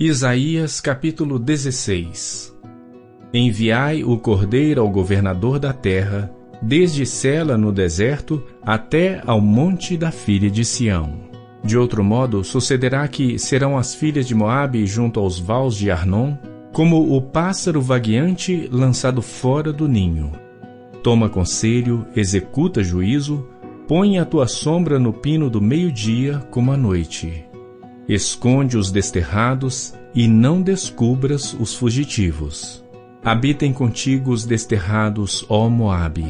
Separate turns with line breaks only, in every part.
Isaías capítulo 16. Enviai o cordeiro ao governador da terra, desde Sela no deserto até ao monte da filha de Sião. De outro modo, sucederá que serão as filhas de Moabe junto aos vales de Arnon, como o pássaro vagueante lançado fora do ninho. Toma conselho, executa juízo, põe a tua sombra no pino do meio-dia como à noite. Esconde os desterrados e não descubras os fugitivos. Habitem contigo os desterrados, ó Moabe.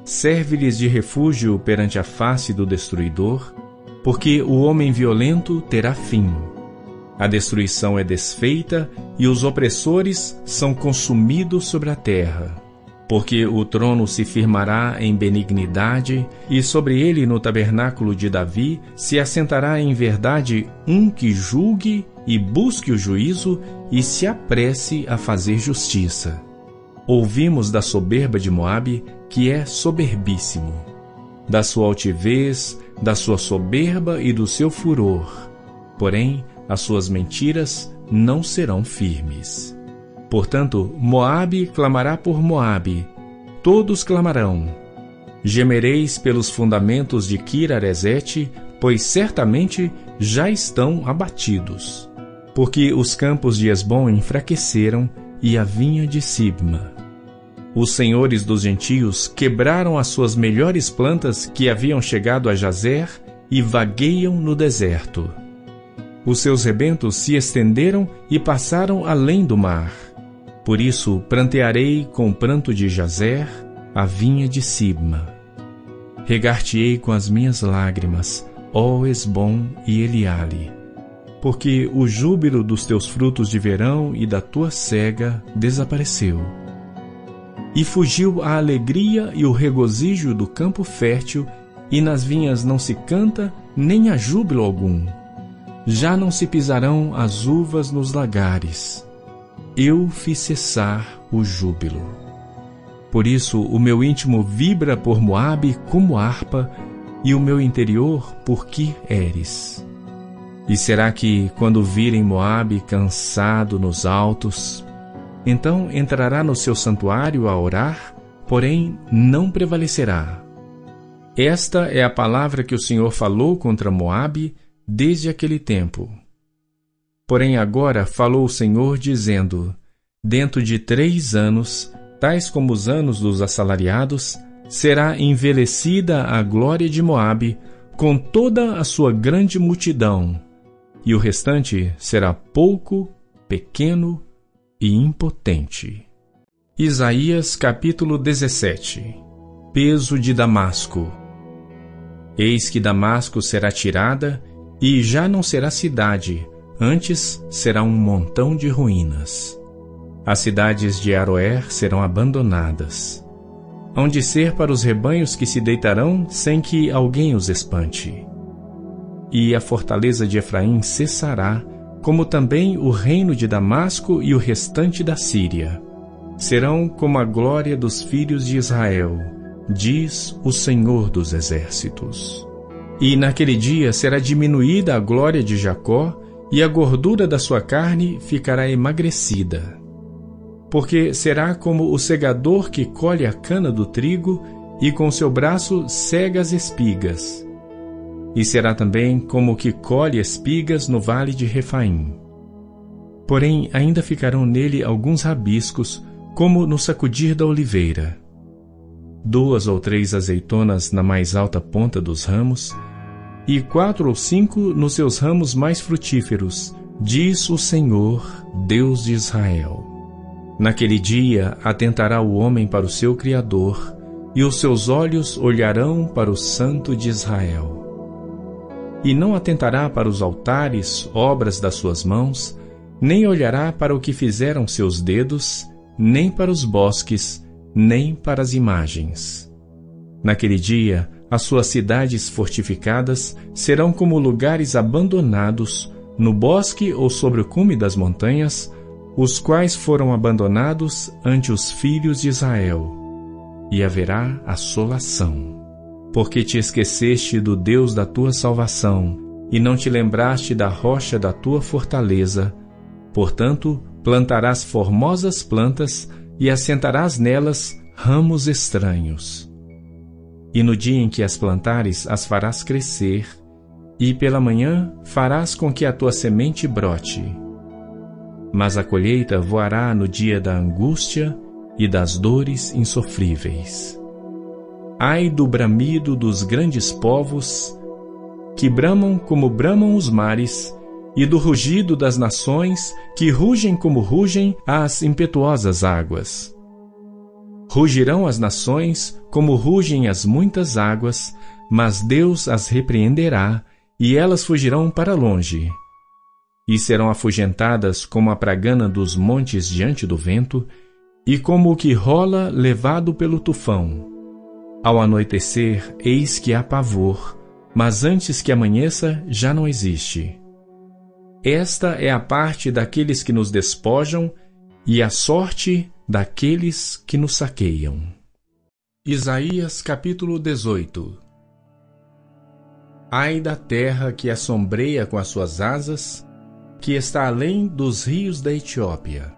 Serve-lhes de refúgio perante a face do destruidor, porque o homem violento terá fim. A destruição é desfeita e os opressores são consumidos sobre a terra. Porque o trono se firmará em benignidade, e sobre ele no tabernáculo de Davi se assentará em verdade um que julgue e busque o juízo e se apresse a fazer justiça. Ouvimos da soberba de Moabe, que é soberbíssimo, da sua altivez, da sua soberba e do seu furor. Porém, as suas mentiras não serão firmes. Portanto, Moabe clamará por Moabe, todos clamarão. Gemereis pelos fundamentos de Kir-Aresete, pois certamente já estão abatidos. Porque os campos de Hesbom enfraqueceram e a vinha de Sibma. Os senhores dos gentios quebraram as suas melhores plantas que haviam chegado a Jazer e vagueiam no deserto. Os seus rebentos se estenderam e passaram além do mar. Por isso prantearei com o pranto de Jazer a vinha de Sibma. Regar-te-ei com as minhas lágrimas, ó Hesbom e Eleale, porque o júbilo dos teus frutos de verão e da tua cega desapareceu. E fugiu a alegria e o regozijo do campo fértil, e nas vinhas não se canta, nem há júbilo algum. Já não se pisarão as uvas nos lagares. Eu fiz cessar o júbilo. Por isso o meu íntimo vibra por Moabe como harpa, e o meu interior por Kir-Eres. E será que, quando virem Moabe cansado nos altos, então entrará no seu santuário a orar, porém não prevalecerá? Esta é a palavra que o Senhor falou contra Moabe desde aquele tempo. Porém agora falou o Senhor, dizendo: dentro de 3 anos, tais como os anos dos assalariados, será envelhecida a glória de Moabe, com toda a sua grande multidão, e o restante será pouco, pequeno e impotente. Isaías capítulo 17. Peso de Damasco. Eis que Damasco será tirada, e já não será cidade, antes será um montão de ruínas. As cidades de Aroer serão abandonadas. Hão de ser para os rebanhos que se deitarão sem que alguém os espante. E a fortaleza de Efraim cessará, como também o reino de Damasco e o restante da Síria. Serão como a glória dos filhos de Israel, diz o Senhor dos Exércitos. E naquele dia será diminuída a glória de Jacó, e a gordura da sua carne ficará emagrecida. Porque será como o segador que colhe a cana do trigo, e com seu braço cega as espigas. E será também como o que colhe espigas no vale de Refaim. Porém ainda ficarão nele alguns rabiscos, como no sacudir da oliveira. 2 ou 3 azeitonas na mais alta ponta dos ramos, e 4 ou 5 nos seus ramos mais frutíferos, diz o Senhor, Deus de Israel. Naquele dia atentará o homem para o seu Criador, e os seus olhos olharão para o Santo de Israel. E não atentará para os altares, obras das suas mãos, nem olhará para o que fizeram seus dedos, nem para os bosques, nem para as imagens. Naquele dia, as suas cidades fortificadas serão como lugares abandonados, no bosque ou sobre o cume das montanhas, os quais foram abandonados ante os filhos de Israel. E haverá assolação. Porque te esqueceste do Deus da tua salvação, e não te lembraste da rocha da tua fortaleza, Portanto, plantarás formosas plantas e assentarás nelas ramos estranhos. E no dia em que as plantares, as farás crescer, e pela manhã farás com que a tua semente brote. Mas a colheita voará no dia da angústia e das dores insofríveis. Ai do bramido dos grandes povos, que bramam como bramam os mares, e do rugido das nações, que rugem como rugem as impetuosas águas. Rugirão as nações como rugem as muitas águas, mas Deus as repreenderá, e elas fugirão para longe. E serão afugentadas como a pragana dos montes diante do vento, e como o que rola levado pelo tufão. Ao anoitecer, eis que há pavor, mas antes que amanheça, já não existe. Esta é a parte daqueles que nos despojam e a sorte daqueles que nos saqueiam. Isaías capítulo 18. Ai da terra que assombreia com as suas asas, que está além dos rios da Etiópia,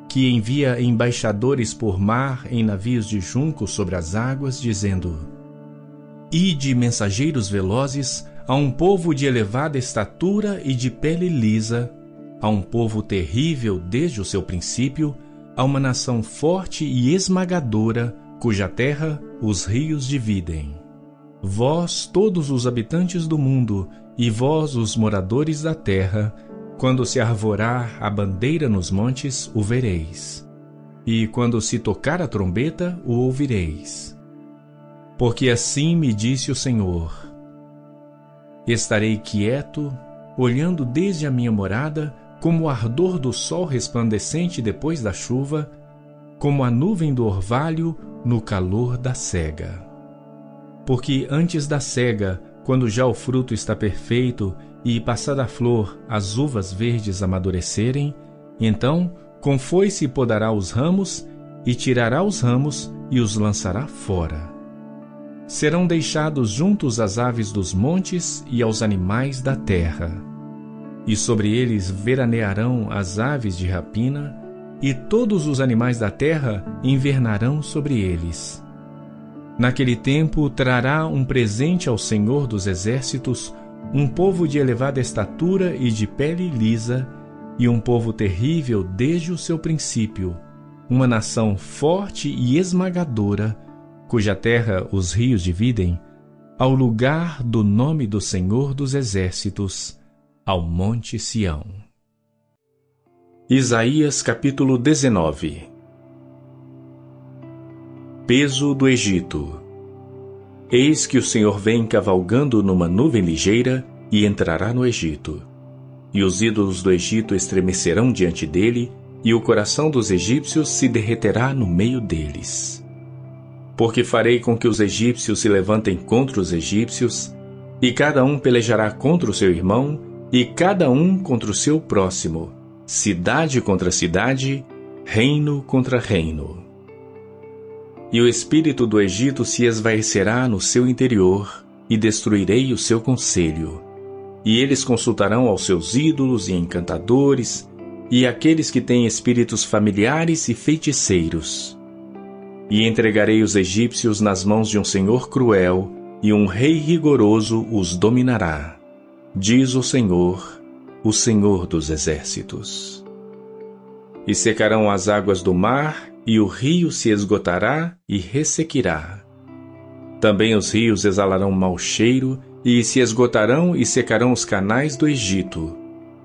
que envia embaixadores por mar em navios de junco sobre as águas, dizendo: Ide, mensageiros velozes, a um povo de elevada estatura e de pele lisa, a um povo terrível desde o seu princípio, a uma nação forte e esmagadora, cuja terra os rios dividem. Vós, todos os habitantes do mundo, e vós, os moradores da terra, quando se arvorar a bandeira nos montes, o vereis. E quando se tocar a trombeta, o ouvireis. Porque assim me disse o Senhor: estarei quieto, olhando desde a minha morada, como o ardor do sol resplandecente depois da chuva, como a nuvem do orvalho no calor da cega. Porque antes da cega, quando já o fruto está perfeito e, passada a flor, as uvas verdes amadurecerem, então com foice podará os ramos, e tirará os ramos e os lançará fora. Serão deixados juntos às aves dos montes e aos animais da terra. E sobre eles veranearão as aves de rapina, e todos os animais da terra invernarão sobre eles. Naquele tempo trará um presente ao Senhor dos Exércitos, um povo de elevada estatura e de pele lisa, e um povo terrível desde o seu princípio, uma nação forte e esmagadora, cuja terra os rios dividem, ao lugar do nome do Senhor dos Exércitos, ao Monte Sião. Isaías capítulo 19. Peso do Egito. Eis que o Senhor vem cavalgando numa nuvem ligeira e entrará no Egito. E os ídolos do Egito estremecerão diante dele, e o coração dos egípcios se derreterá no meio deles. Porque farei com que os egípcios se levantem contra os egípcios, e cada um pelejará contra o seu irmão, e cada um contra o seu próximo, cidade contra cidade, reino contra reino. E o espírito do Egito se esvaecerá no seu interior, e destruirei o seu conselho. E eles consultarão aos seus ídolos e encantadores, e aqueles que têm espíritos familiares e feiticeiros. E entregarei os egípcios nas mãos de um senhor cruel, e um rei rigoroso os dominará, diz o Senhor dos Exércitos. E secarão as águas do mar, e o rio se esgotará e ressequirá. Também os rios exalarão mau cheiro, e se esgotarão e secarão os canais do Egito.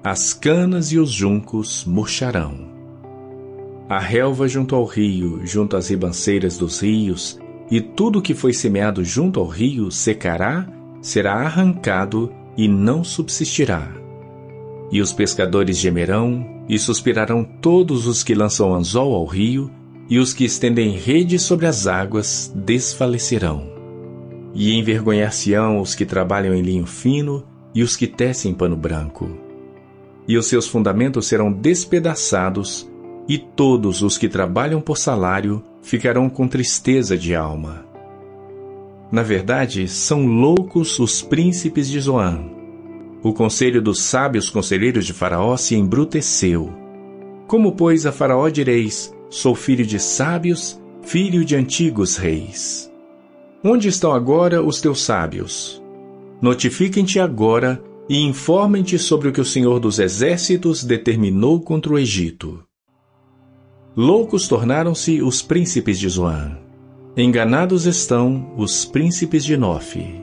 As canas e os juncos murcharão. A relva junto ao rio, junto às ribanceiras dos rios, e tudo que foi semeado junto ao rio secará, será arrancado e não subsistirá. E os pescadores gemerão, e suspirarão todos os que lançam anzol ao rio, e os que estendem rede sobre as águas desfalecerão. E envergonhar-se-ão os que trabalham em linho fino, e os que tecem pano branco. E os seus fundamentos serão despedaçados, e todos os que trabalham por salário ficarão com tristeza de alma. Na verdade, são loucos os príncipes de Zoan. O conselho dos sábios conselheiros de Faraó se embruteceu. Como, pois, a Faraó direis: sou filho de sábios, filho de antigos reis? Onde estão agora os teus sábios? Notifiquem-te agora e informem-te sobre o que o Senhor dos Exércitos determinou contra o Egito. Loucos tornaram-se os príncipes de Zoan. Enganados estão os príncipes de Nofe.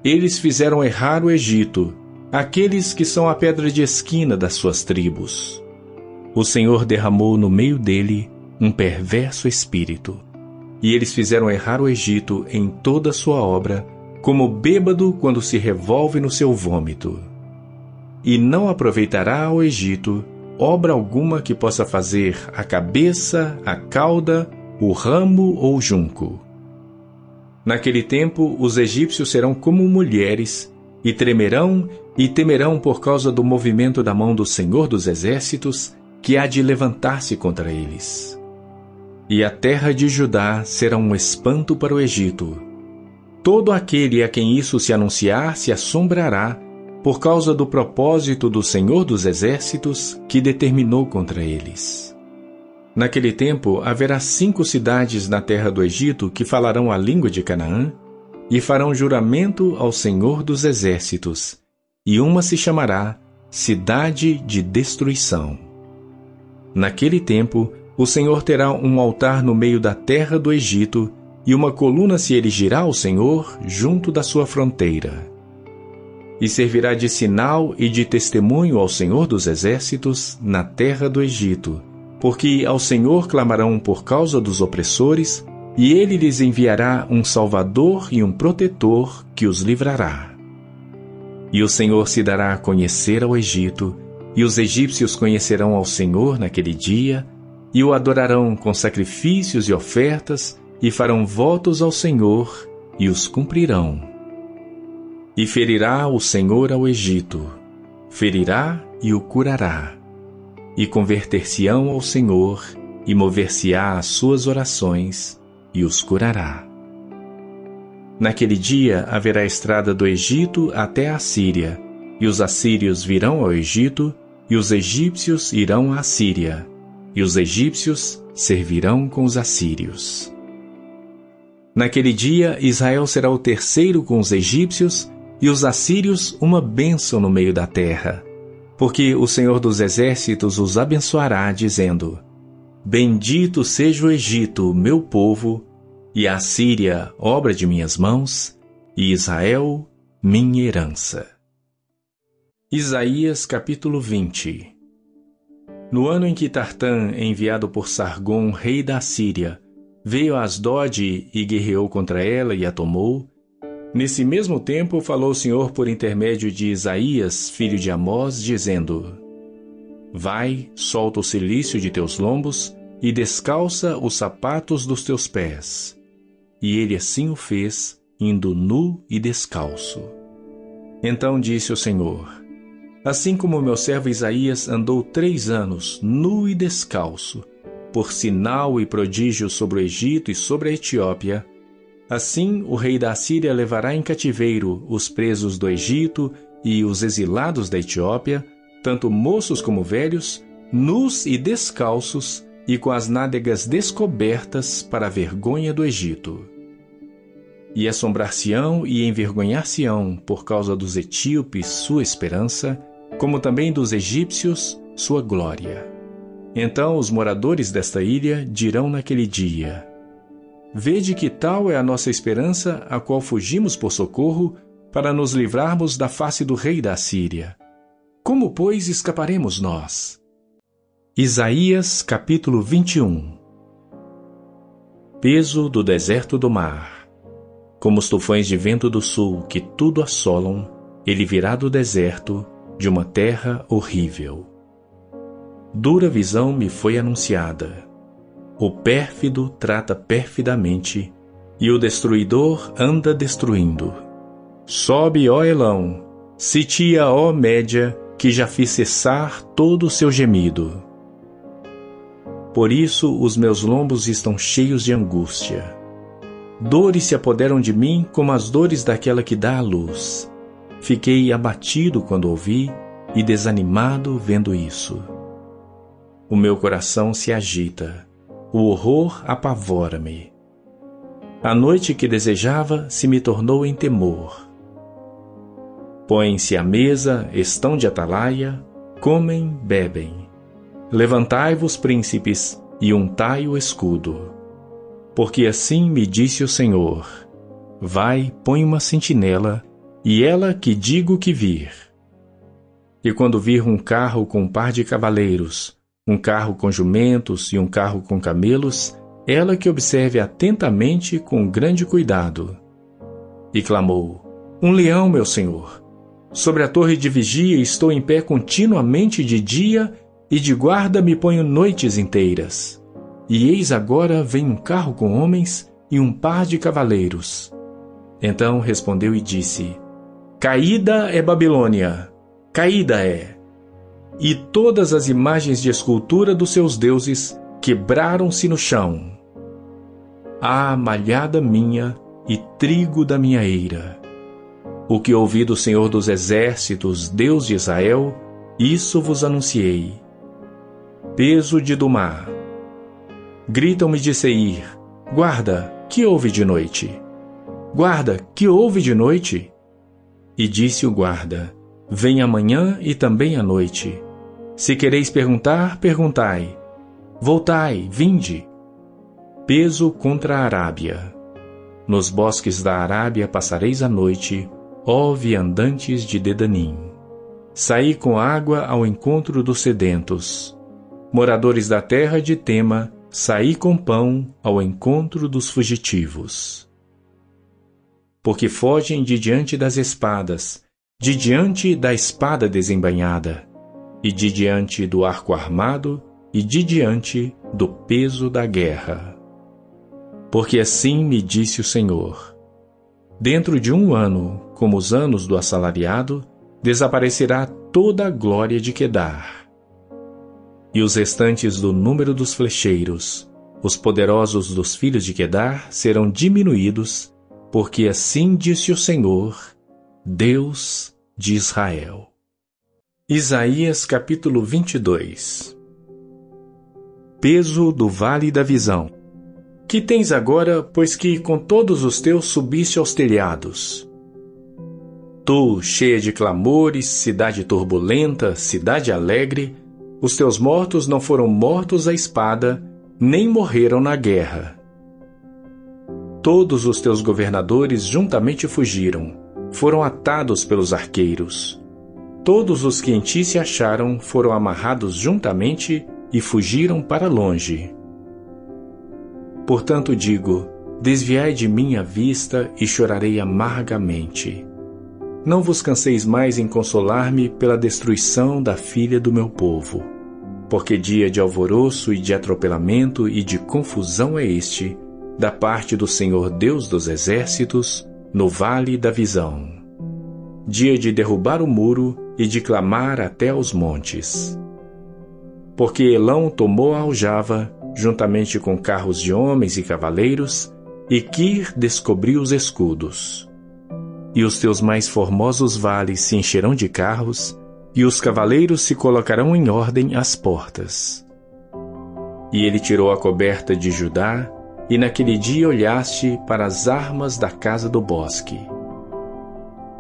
Eles fizeram errar o Egito, aqueles que são a pedra de esquina das suas tribos. O Senhor derramou no meio dele um perverso espírito, e eles fizeram errar o Egito em toda a sua obra, como bêbado quando se revolve no seu vômito. E não aproveitará ao Egito obra alguma que possa fazer a cabeça, a cauda, o ramo ou o junco. Naquele tempo, os egípcios serão como mulheres, e tremerão e temerão por causa do movimento da mão do Senhor dos Exércitos, que há de levantar-se contra eles. E a terra de Judá será um espanto para o Egito. Todo aquele a quem isso se anunciar se assombrará, por causa do propósito do Senhor dos Exércitos, que determinou contra eles. Naquele tempo haverá 5 cidades na terra do Egito que falarão a língua de Canaã, e farão juramento ao Senhor dos Exércitos, e uma se chamará Cidade de Destruição. Naquele tempo, o Senhor terá um altar no meio da terra do Egito, e uma coluna se erigirá ao Senhor junto da sua fronteira. E servirá de sinal e de testemunho ao Senhor dos Exércitos na terra do Egito, porque ao Senhor clamarão por causa dos opressores, e ele lhes enviará um Salvador e um protetor que os livrará. E o Senhor se dará a conhecer ao Egito, e os egípcios conhecerão ao Senhor naquele dia, e o adorarão com sacrifícios e ofertas, e farão votos ao Senhor, e os cumprirão. E ferirá o Senhor ao Egito, ferirá e o curará, e converter-se-ão ao Senhor, e mover-se-á às suas orações, e os curará. Naquele dia haverá estrada do Egito até a Síria, e os assírios virão ao Egito, e os egípcios irão à Síria, e os egípcios servirão com os assírios. Naquele dia Israel será o terceiro com os egípcios, e os assírios uma bênção no meio da terra, porque o Senhor dos Exércitos os abençoará, dizendo: Bendito seja o Egito, meu povo, e a Síria, obra de minhas mãos, e Israel, minha herança. Isaías capítulo 20. No ano em que Tartã, enviado por Sargom, rei da Síria, veio a Asdod e guerreou contra ela e a tomou, nesse mesmo tempo falou o Senhor por intermédio de Isaías, filho de Amós, dizendo: Vai, solta o cilício de teus lombos e descalça os sapatos dos teus pés. E ele assim o fez, indo nu e descalço. Então disse o Senhor: Assim como meu servo Isaías andou 3 anos, nu e descalço, por sinal e prodígio sobre o Egito e sobre a Etiópia, assim o rei da Assíria levará em cativeiro os presos do Egito e os exilados da Etiópia, tanto moços como velhos, nus e descalços, e com as nádegas descobertas para a vergonha do Egito. E assombrar-se-ão e envergonhar-se-ão por causa dos etíopes sua esperança, como também dos egípcios sua glória. Então os moradores desta ilha dirão naquele dia: Vede que tal é a nossa esperança, a qual fugimos por socorro, para nos livrarmos da face do rei da Assíria. Como, pois, escaparemos nós? Isaías capítulo 21. Peso do deserto do mar. Como os tufões de vento do sul que tudo assolam, ele virá do deserto, de uma terra horrível. Dura visão me foi anunciada. O pérfido trata perfidamente, e o destruidor anda destruindo. Sobe, ó Elão, sitia, ó Média, que já fiz cessar todo o seu gemido. Por isso os meus lombos estão cheios de angústia. Dores se apoderam de mim como as dores daquela que dá à luz. Fiquei abatido quando ouvi e desanimado vendo isso. O meu coração se agita, o horror apavora-me. A noite que desejava se me tornou em temor. Põem-se à mesa, estão de atalaia, comem, bebem. Levantai-vos, príncipes, e untai o escudo. Porque assim me disse o Senhor: vai, põe uma sentinela, e ela que digo que vir. E quando vir um carro com um par de cavaleiros, um carro com jumentos e um carro com camelos, ela que observe atentamente com grande cuidado. E clamou: um leão, meu senhor! Sobre a torre de vigia estou em pé continuamente de dia, e de guarda me ponho noites inteiras. E eis agora vem um carro com homens e um par de cavaleiros. Então respondeu e disse: caída é Babilônia, caída é. E todas as imagens de escultura dos seus deuses quebraram-se no chão. Ah, malhada minha e trigo da minha eira! O que ouvi do Senhor dos Exércitos, Deus de Israel, isso vos anunciei. Peso de Dumá. Gritam-me de Seir: guarda, que houve de noite? Guarda, que houve de noite? E disse o guarda: vem amanhã e também à noite. Se quereis perguntar, perguntai. Voltai, vinde. Peso contra a Arábia. Nos bosques da Arábia passareis a noite, ó viandantes de Dedanim. Saí com água ao encontro dos sedentos. Moradores da terra de Tema, saí com pão ao encontro dos fugitivos. Porque fogem de diante das espadas, de diante da espada desembainhada, e de diante do arco armado, e de diante do peso da guerra. Porque assim me disse o Senhor: dentro de 1 ano, como os anos do assalariado, desaparecerá toda a glória de Quedar. E os restantes do número dos flecheiros, os poderosos dos filhos de Quedar, serão diminuídos, porque assim disse o Senhor, Deus de Israel. Isaías capítulo 22. Peso do vale da visão. Que tens agora, pois que com todos os teus subiste aos telhados? Tu, cheia de clamores, cidade turbulenta, cidade alegre, os teus mortos não foram mortos à espada, nem morreram na guerra. Todos os teus governadores juntamente fugiram, foram atados pelos arqueiros. Todos os que em ti se acharam foram amarrados juntamente e fugiram para longe. Portanto digo: desviai de mim a vista e chorarei amargamente. Não vos canseis mais em consolar-me pela destruição da filha do meu povo. Porque dia de alvoroço e de atropelamento e de confusão é este, da parte do Senhor Deus dos Exércitos, no vale da visão. Dia de derrubar o muro e de clamar até aos montes. Porque Elão tomou a aljava, juntamente com carros de homens e cavaleiros, e Quir descobriu os escudos. E os teus mais formosos vales se encherão de carros, e os cavaleiros se colocarão em ordem às portas. E ele tirou a coberta de Judá, e naquele dia olhaste para as armas da casa do bosque.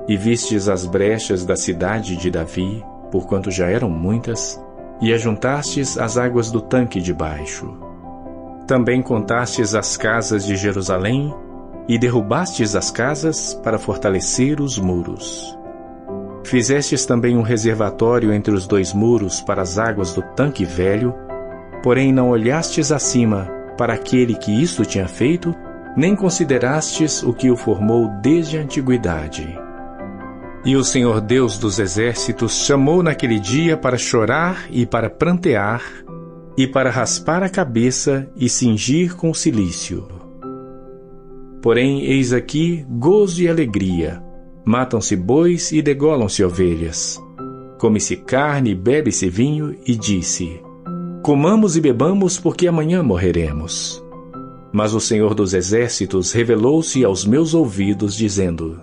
E vistes as brechas da cidade de Davi, porquanto já eram muitas, e ajuntastes as águas do tanque de baixo. Também contastes as casas de Jerusalém, e derrubastes as casas para fortalecer os muros. Fizestes também um reservatório entre os 2 muros para as águas do tanque velho, porém não olhastes acima para aquele que isto tinha feito, nem considerastes o que o formou desde a antiguidade. E o Senhor Deus dos Exércitos chamou naquele dia para chorar e para prantear, e para raspar a cabeça e cingir com cilício. Porém, eis aqui gozo e alegria, matam-se bois e degolam-se ovelhas. Come-se carne e bebe-se vinho, e disse: comamos e bebamos, porque amanhã morreremos. Mas o Senhor dos Exércitos revelou-se aos meus ouvidos, dizendo: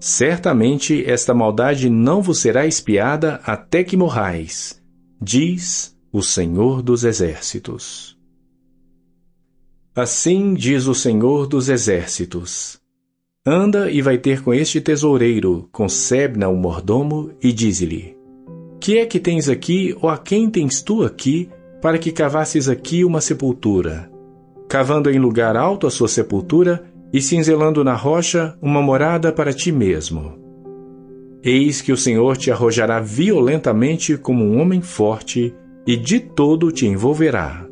Certamente esta maldade não vos será expiada até que morrais, diz o Senhor dos Exércitos. Assim diz o Senhor dos Exércitos: anda e vai ter com este tesoureiro, com Sebna o mordomo, e dize-lhe: que é que tens aqui, ou a quem tens tu aqui, para que cavasses aqui uma sepultura, cavando em lugar alto a sua sepultura, e cinzelando na rocha uma morada para ti mesmo? Eis que o Senhor te arrojará violentamente como um homem forte, e de todo te envolverá.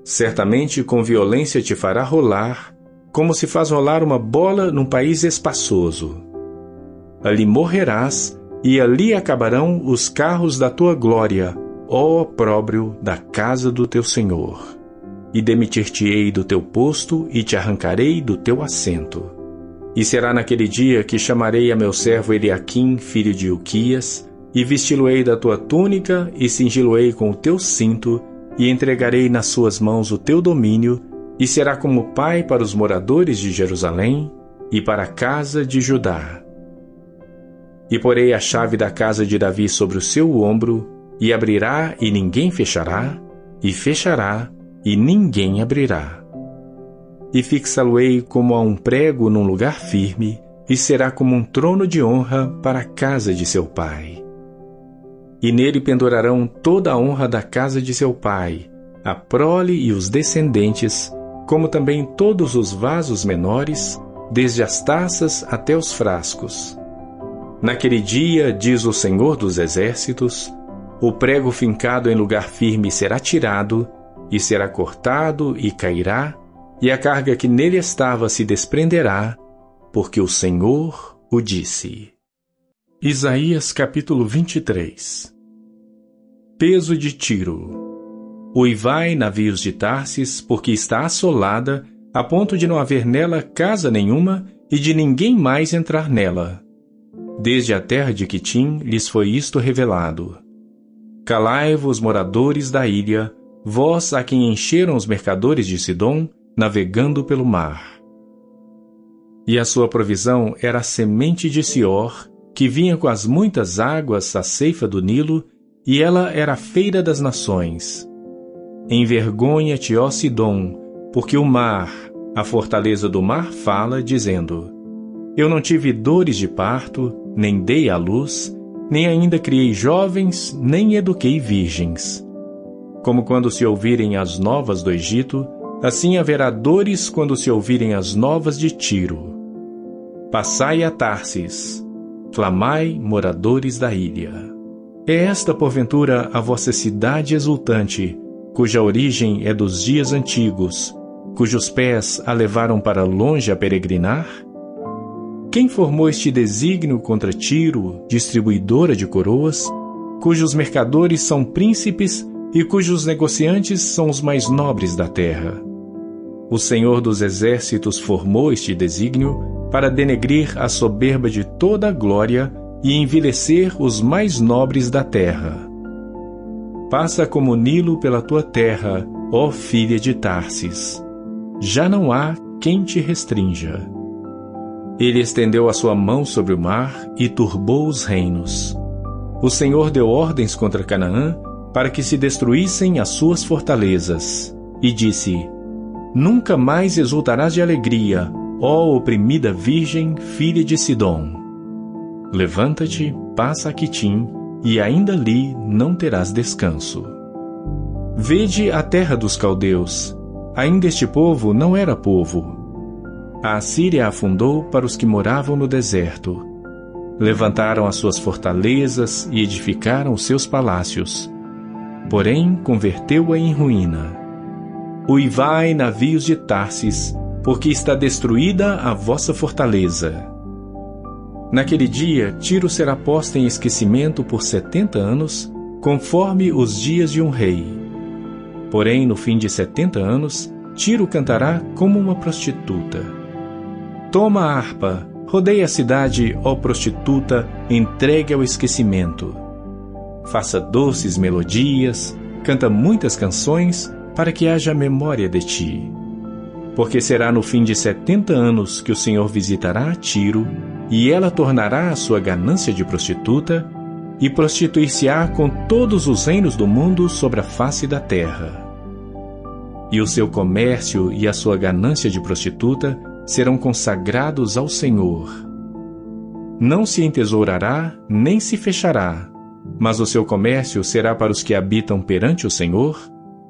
Certamente com violência te fará rolar, como se faz rolar uma bola num país espaçoso. Ali morrerás, e ali acabarão os carros da tua glória, ó opróbrio da casa do teu Senhor. E demitir-te-ei do teu posto, e te arrancarei do teu assento. E será naquele dia que chamarei a meu servo Eliaquim, filho de Hilquias, e vesti-lo-ei da tua túnica, e cingi-lo-ei com o teu cinto, e entregarei nas suas mãos o teu domínio, e será como pai para os moradores de Jerusalém, e para a casa de Judá. E porei a chave da casa de Davi sobre o seu ombro, e abrirá, e ninguém fechará, e fechará, e ninguém abrirá. E fixá-lo-ei como a um prego num lugar firme, e será como um trono de honra para a casa de seu pai. E nele pendurarão toda a honra da casa de seu pai, a prole e os descendentes, como também todos os vasos menores, desde as taças até os frascos. Naquele dia, diz o Senhor dos Exércitos, o prego fincado em lugar firme será tirado, e será cortado e cairá, e a carga que nele estava se desprenderá, porque o Senhor o disse. Isaías capítulo 23. Peso de Tiro. Uivai, navios de Tarsis, porque está assolada, a ponto de não haver nela casa nenhuma, e de ninguém mais entrar nela. Desde a terra de Quitim lhes foi isto revelado. Calai-vos, moradores da ilha, vós a quem encheram os mercadores de Sidom, navegando pelo mar. E a sua provisão era a semente de Sior, que vinha com as muitas águas à ceifa do Nilo, e ela era a feira das nações. Envergonha-te, ó Sidom, porque o mar, a fortaleza do mar, fala, dizendo: eu não tive dores de parto, nem dei à luz, nem ainda criei jovens, nem eduquei virgens. Como quando se ouvirem as novas do Egito, assim haverá dores quando se ouvirem as novas de Tiro. Passai a Tarsis, clamai, moradores da ilha. É esta, porventura, a vossa cidade exultante, cuja origem é dos dias antigos, cujos pés a levaram para longe a peregrinar? Quem formou este desígnio contra Tiro, distribuidora de coroas, cujos mercadores são príncipes e cujos negociantes são os mais nobres da terra? O Senhor dos Exércitos formou este desígnio para denegrir a soberba de toda a glória e envilecer os mais nobres da terra. Passa como o Nilo pela tua terra, ó filha de Tarsis. Já não há quem te restrinja. Ele estendeu a sua mão sobre o mar e turbou os reinos. O Senhor deu ordens contra Canaã para que se destruíssem as suas fortalezas, e disse: nunca mais exultarás de alegria, ó oprimida virgem, filha de Sidom. Levanta-te, passa a Quitim, e ainda ali não terás descanso. Vede a terra dos caldeus. Ainda este povo não era povo. A Assíria afundou para os que moravam no deserto. Levantaram as suas fortalezas e edificaram os seus palácios. Porém, converteu-a em ruína. Uivai, navios de Tarsis, porque está destruída a vossa fortaleza. Naquele dia, Tiro será posta em esquecimento por 70 anos, conforme os dias de um rei. Porém, no fim de 70 anos, Tiro cantará como uma prostituta. Toma a harpa, rodeia a cidade, ó prostituta, entregue ao esquecimento. Faça doces melodias, canta muitas canções, para que haja memória de ti. Porque será no fim de 70 anos que o Senhor visitará a Tiro, e ela tornará a sua ganância de prostituta, e prostituir-se-á com todos os reinos do mundo sobre a face da terra. E o seu comércio e a sua ganância de prostituta serão consagrados ao Senhor. Não se entesourará, nem se fechará, mas o seu comércio será para os que habitam perante o Senhor,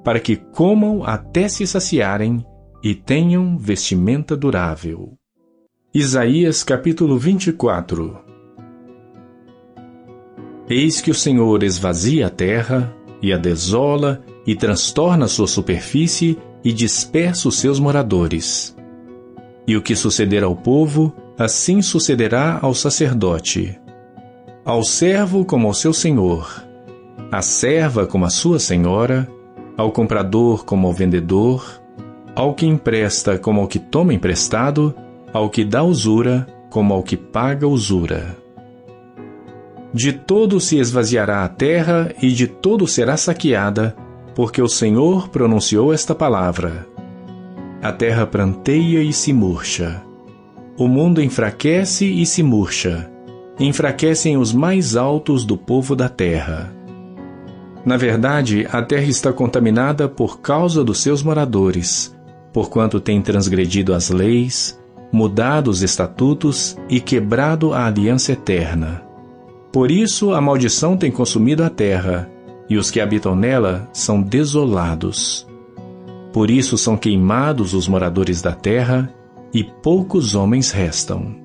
para que comam até se saciarem e tenham vestimenta durável. Isaías capítulo 24. Eis que o Senhor esvazia a terra, e a desola, e transtorna sua superfície, e dispersa os seus moradores. E o que suceder ao povo, assim sucederá ao sacerdote, ao servo como ao seu senhor, à serva como à sua senhora, ao comprador como ao vendedor, ao que empresta como ao que toma emprestado, ao que dá usura como ao que paga usura. De todo se esvaziará a terra e de todo será saqueada, porque o Senhor pronunciou esta palavra. A terra pranteia e se murcha. O mundo enfraquece e se murcha. Enfraquecem os mais altos do povo da terra. Na verdade, a terra está contaminada por causa dos seus moradores, porquanto tem transgredido as leis, mudado os estatutos e quebrado a aliança eterna. Por isso a maldição tem consumido a terra, e os que habitam nela são desolados. Por isso são queimados os moradores da terra, e poucos homens restam.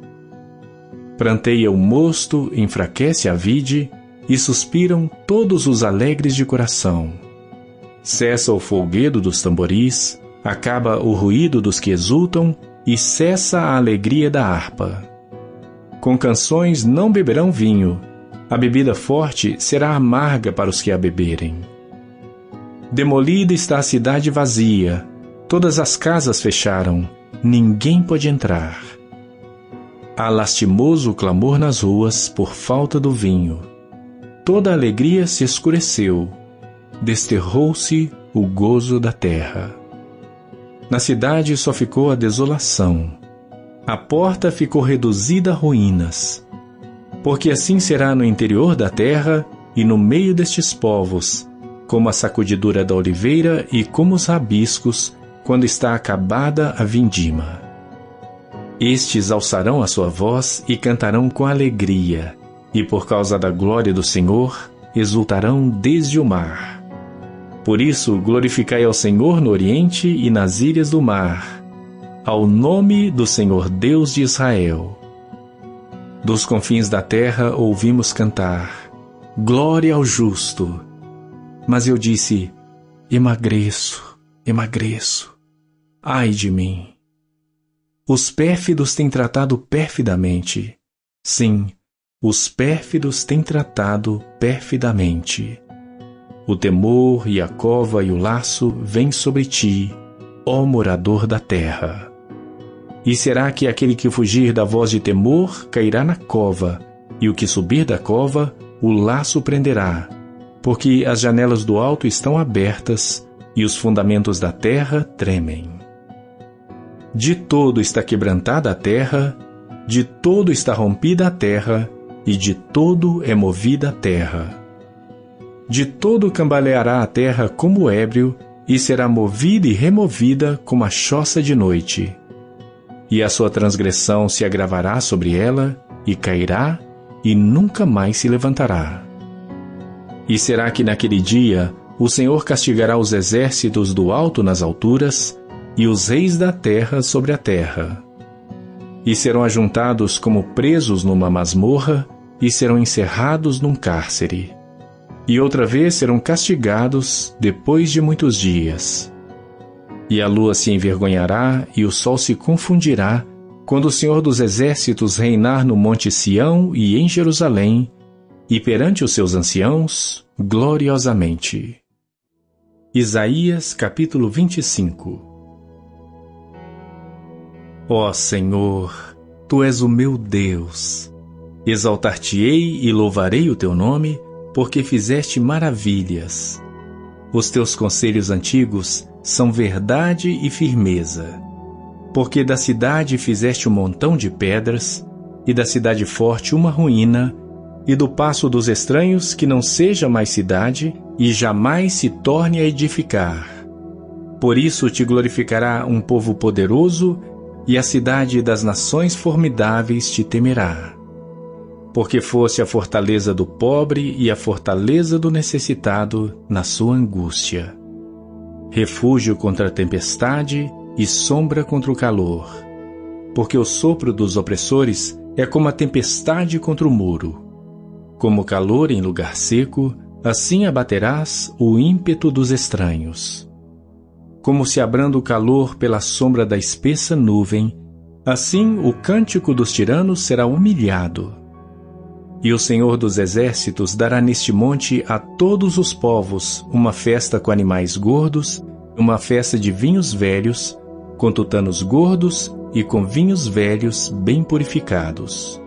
Pranteia o mosto, enfraquece a vide, e suspiram todos os alegres de coração. Cessa o folguedo dos tamboris, acaba o ruído dos que exultam, e cessa a alegria da harpa. Com canções não beberão vinho, a bebida forte será amarga para os que a beberem. Demolida está a cidade vazia, todas as casas fecharam, ninguém pode entrar. Há lastimoso clamor nas ruas por falta do vinho. Toda a alegria se escureceu, desterrou-se o gozo da terra. Na cidade só ficou a desolação. A porta ficou reduzida a ruínas. Porque assim será no interior da terra e no meio destes povos, como a sacudidura da oliveira e como os rabiscos, quando está acabada a vindima. Estes alçarão a sua voz e cantarão com alegria, e por causa da glória do Senhor, exultarão desde o mar. Por isso, glorificai ao Senhor no oriente e nas ilhas do mar, ao nome do Senhor Deus de Israel. Dos confins da terra ouvimos cantar, glória ao justo. Mas eu disse, emagreço, emagreço, ai de mim. Os pérfidos têm tratado perfidamente. Sim, os pérfidos têm tratado perfidamente. O temor e a cova e o laço vêm sobre ti, ó morador da terra. E será que aquele que fugir da voz de temor cairá na cova, e o que subir da cova, o laço prenderá, porque as janelas do alto estão abertas, e os fundamentos da terra tremem. De todo está quebrantada a terra, de todo está rompida a terra, e de todo é movida a terra. De todo cambaleará a terra como ébrio, e será movida e removida como a choça de noite. E a sua transgressão se agravará sobre ela, e cairá, e nunca mais se levantará. E será que naquele dia o Senhor castigará os exércitos do alto nas alturas, e os reis da terra sobre a terra. E serão ajuntados como presos numa masmorra, e serão encerrados num cárcere. E outra vez serão castigados depois de muitos dias. E a lua se envergonhará e o sol se confundirá, quando o Senhor dos Exércitos reinar no monte Sião e em Jerusalém, e perante os seus anciãos, gloriosamente. Isaías capítulo 25. Ó Senhor, Tu és o meu Deus. Exaltar-te-ei e louvarei o Teu nome, porque fizeste maravilhas. Os Teus conselhos antigos são verdade e firmeza. Porque da cidade fizeste um montão de pedras, e da cidade forte uma ruína, e do paço dos estranhos que não seja mais cidade, e jamais se torne a edificar. Por isso te glorificará um povo poderoso, e a cidade das nações formidáveis te temerá. Porque fosse a fortaleza do pobre e a fortaleza do necessitado na sua angústia. Refúgio contra a tempestade e sombra contra o calor. Porque o sopro dos opressores é como a tempestade contra o muro. Como o calor em lugar seco, assim abaterás o ímpeto dos estranhos. Como se abranda o calor pela sombra da espessa nuvem, assim o cântico dos tiranos será humilhado. E o Senhor dos Exércitos dará neste monte a todos os povos uma festa com animais gordos, uma festa de vinhos velhos, com tutanos gordos e com vinhos velhos bem purificados.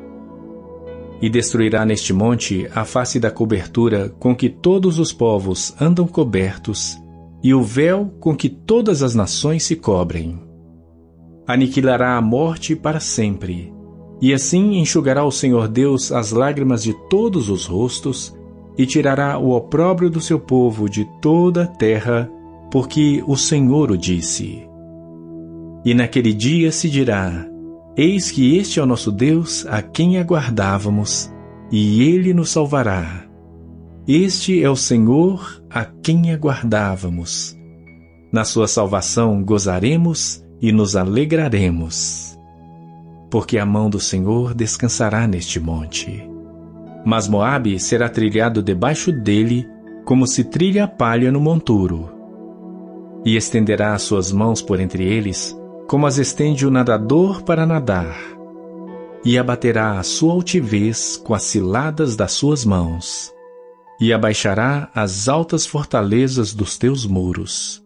E destruirá neste monte a face da cobertura com que todos os povos andam cobertos, e o véu com que todas as nações se cobrem. Aniquilará a morte para sempre, e assim enxugará o Senhor Deus as lágrimas de todos os rostos, e tirará o opróbrio do seu povo de toda a terra, porque o Senhor o disse. E naquele dia se dirá: Eis que este é o nosso Deus, a quem aguardávamos, e Ele nos salvará. Este é o Senhor, a quem aguardávamos. Na sua salvação gozaremos e nos alegraremos. Porque a mão do Senhor descansará neste monte. Mas Moabe será trilhado debaixo dele, como se trilha a palha no monturo. E estenderá as suas mãos por entre eles, como as estende o nadador para nadar. E abaterá a sua altivez com as ciladas das suas mãos. E abaixará as altas fortalezas dos teus muros.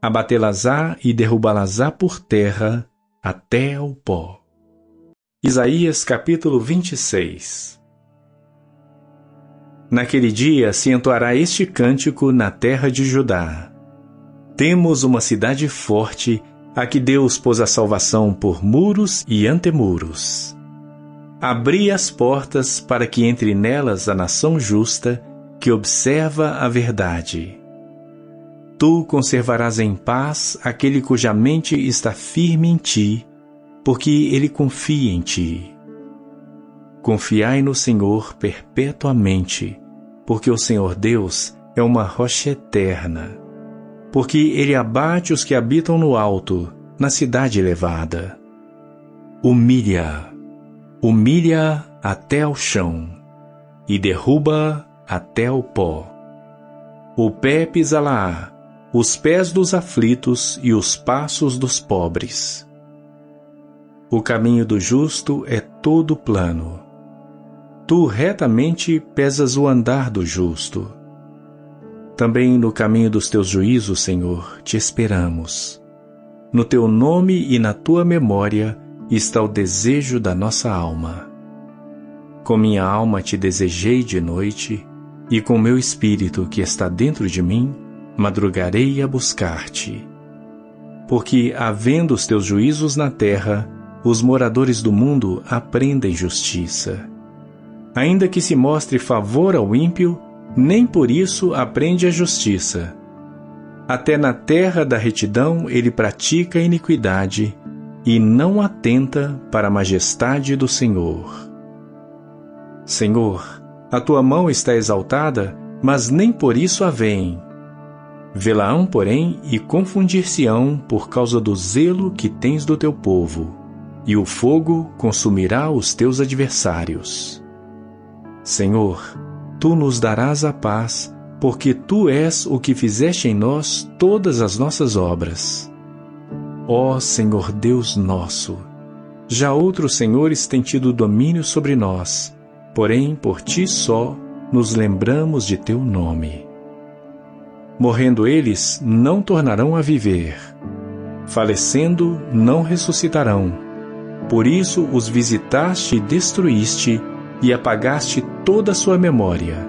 Abatê-las-á e derrubá-las-á por terra, até ao pó. Isaías capítulo 26. Naquele dia se entoará este cântico na terra de Judá. Temos uma cidade forte, a que Deus pôs a salvação por muros e antemuros. Abri as portas para que entre nelas a nação justa, que observa a verdade. Tu conservarás em paz aquele cuja mente está firme em ti, porque ele confia em ti. Confiai no Senhor perpetuamente, porque o Senhor Deus é uma rocha eterna. Porque ele abate os que habitam no alto, na cidade elevada. Humilha até ao chão, e derruba até ao pó. O pé pisá-la-á, os pés dos aflitos e os passos dos pobres. O caminho do justo é todo plano. Tu retamente pesas o andar do justo. Também no caminho dos teus juízos, Senhor, te esperamos. No teu nome e na tua memória está o desejo da nossa alma. Com minha alma te desejei de noite, e com meu espírito que está dentro de mim, madrugarei a buscar-te. Porque, havendo os teus juízos na terra, os moradores do mundo aprendem justiça. Ainda que se mostre favor ao ímpio, nem por isso aprende a justiça. Até na terra da retidão ele pratica a iniquidade, e não atenta para a majestade do Senhor. Senhor, a tua mão está exaltada, mas nem por isso a veem. Vê-la-ão, porém, e confundir-se-ão por causa do zelo que tens do teu povo, e o fogo consumirá os teus adversários. Senhor, tu nos darás a paz, porque tu és o que fizeste em nós todas as nossas obras. Ó Senhor Deus nosso, já outros senhores têm tido domínio sobre nós, porém por ti só nos lembramos de teu nome. Morrendo eles, não tornarão a viver. Falecendo, não ressuscitarão. Por isso os visitaste e destruíste, e apagaste toda a sua memória.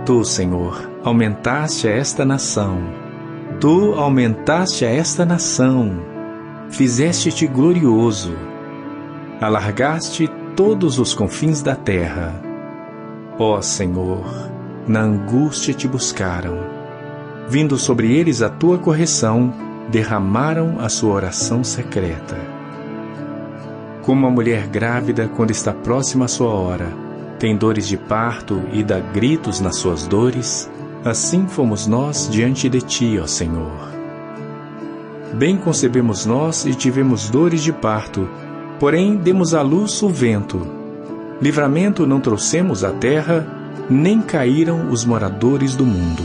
Tu, Senhor, aumentaste a esta nação. Tu aumentaste a esta nação. Fizeste-te glorioso. alargaste todos os confins da terra. Ó Senhor, na angústia te buscaram. Vindo sobre eles a tua correção, derramaram a sua oração secreta. Como a mulher grávida, quando está próxima à sua hora, tem dores de parto e dá gritos nas suas dores, assim fomos nós diante de ti, ó Senhor. Bem concebemos nós e tivemos dores de parto, porém demos à luz o vento. Livramento não trouxemos à terra, nem caíram os moradores do mundo.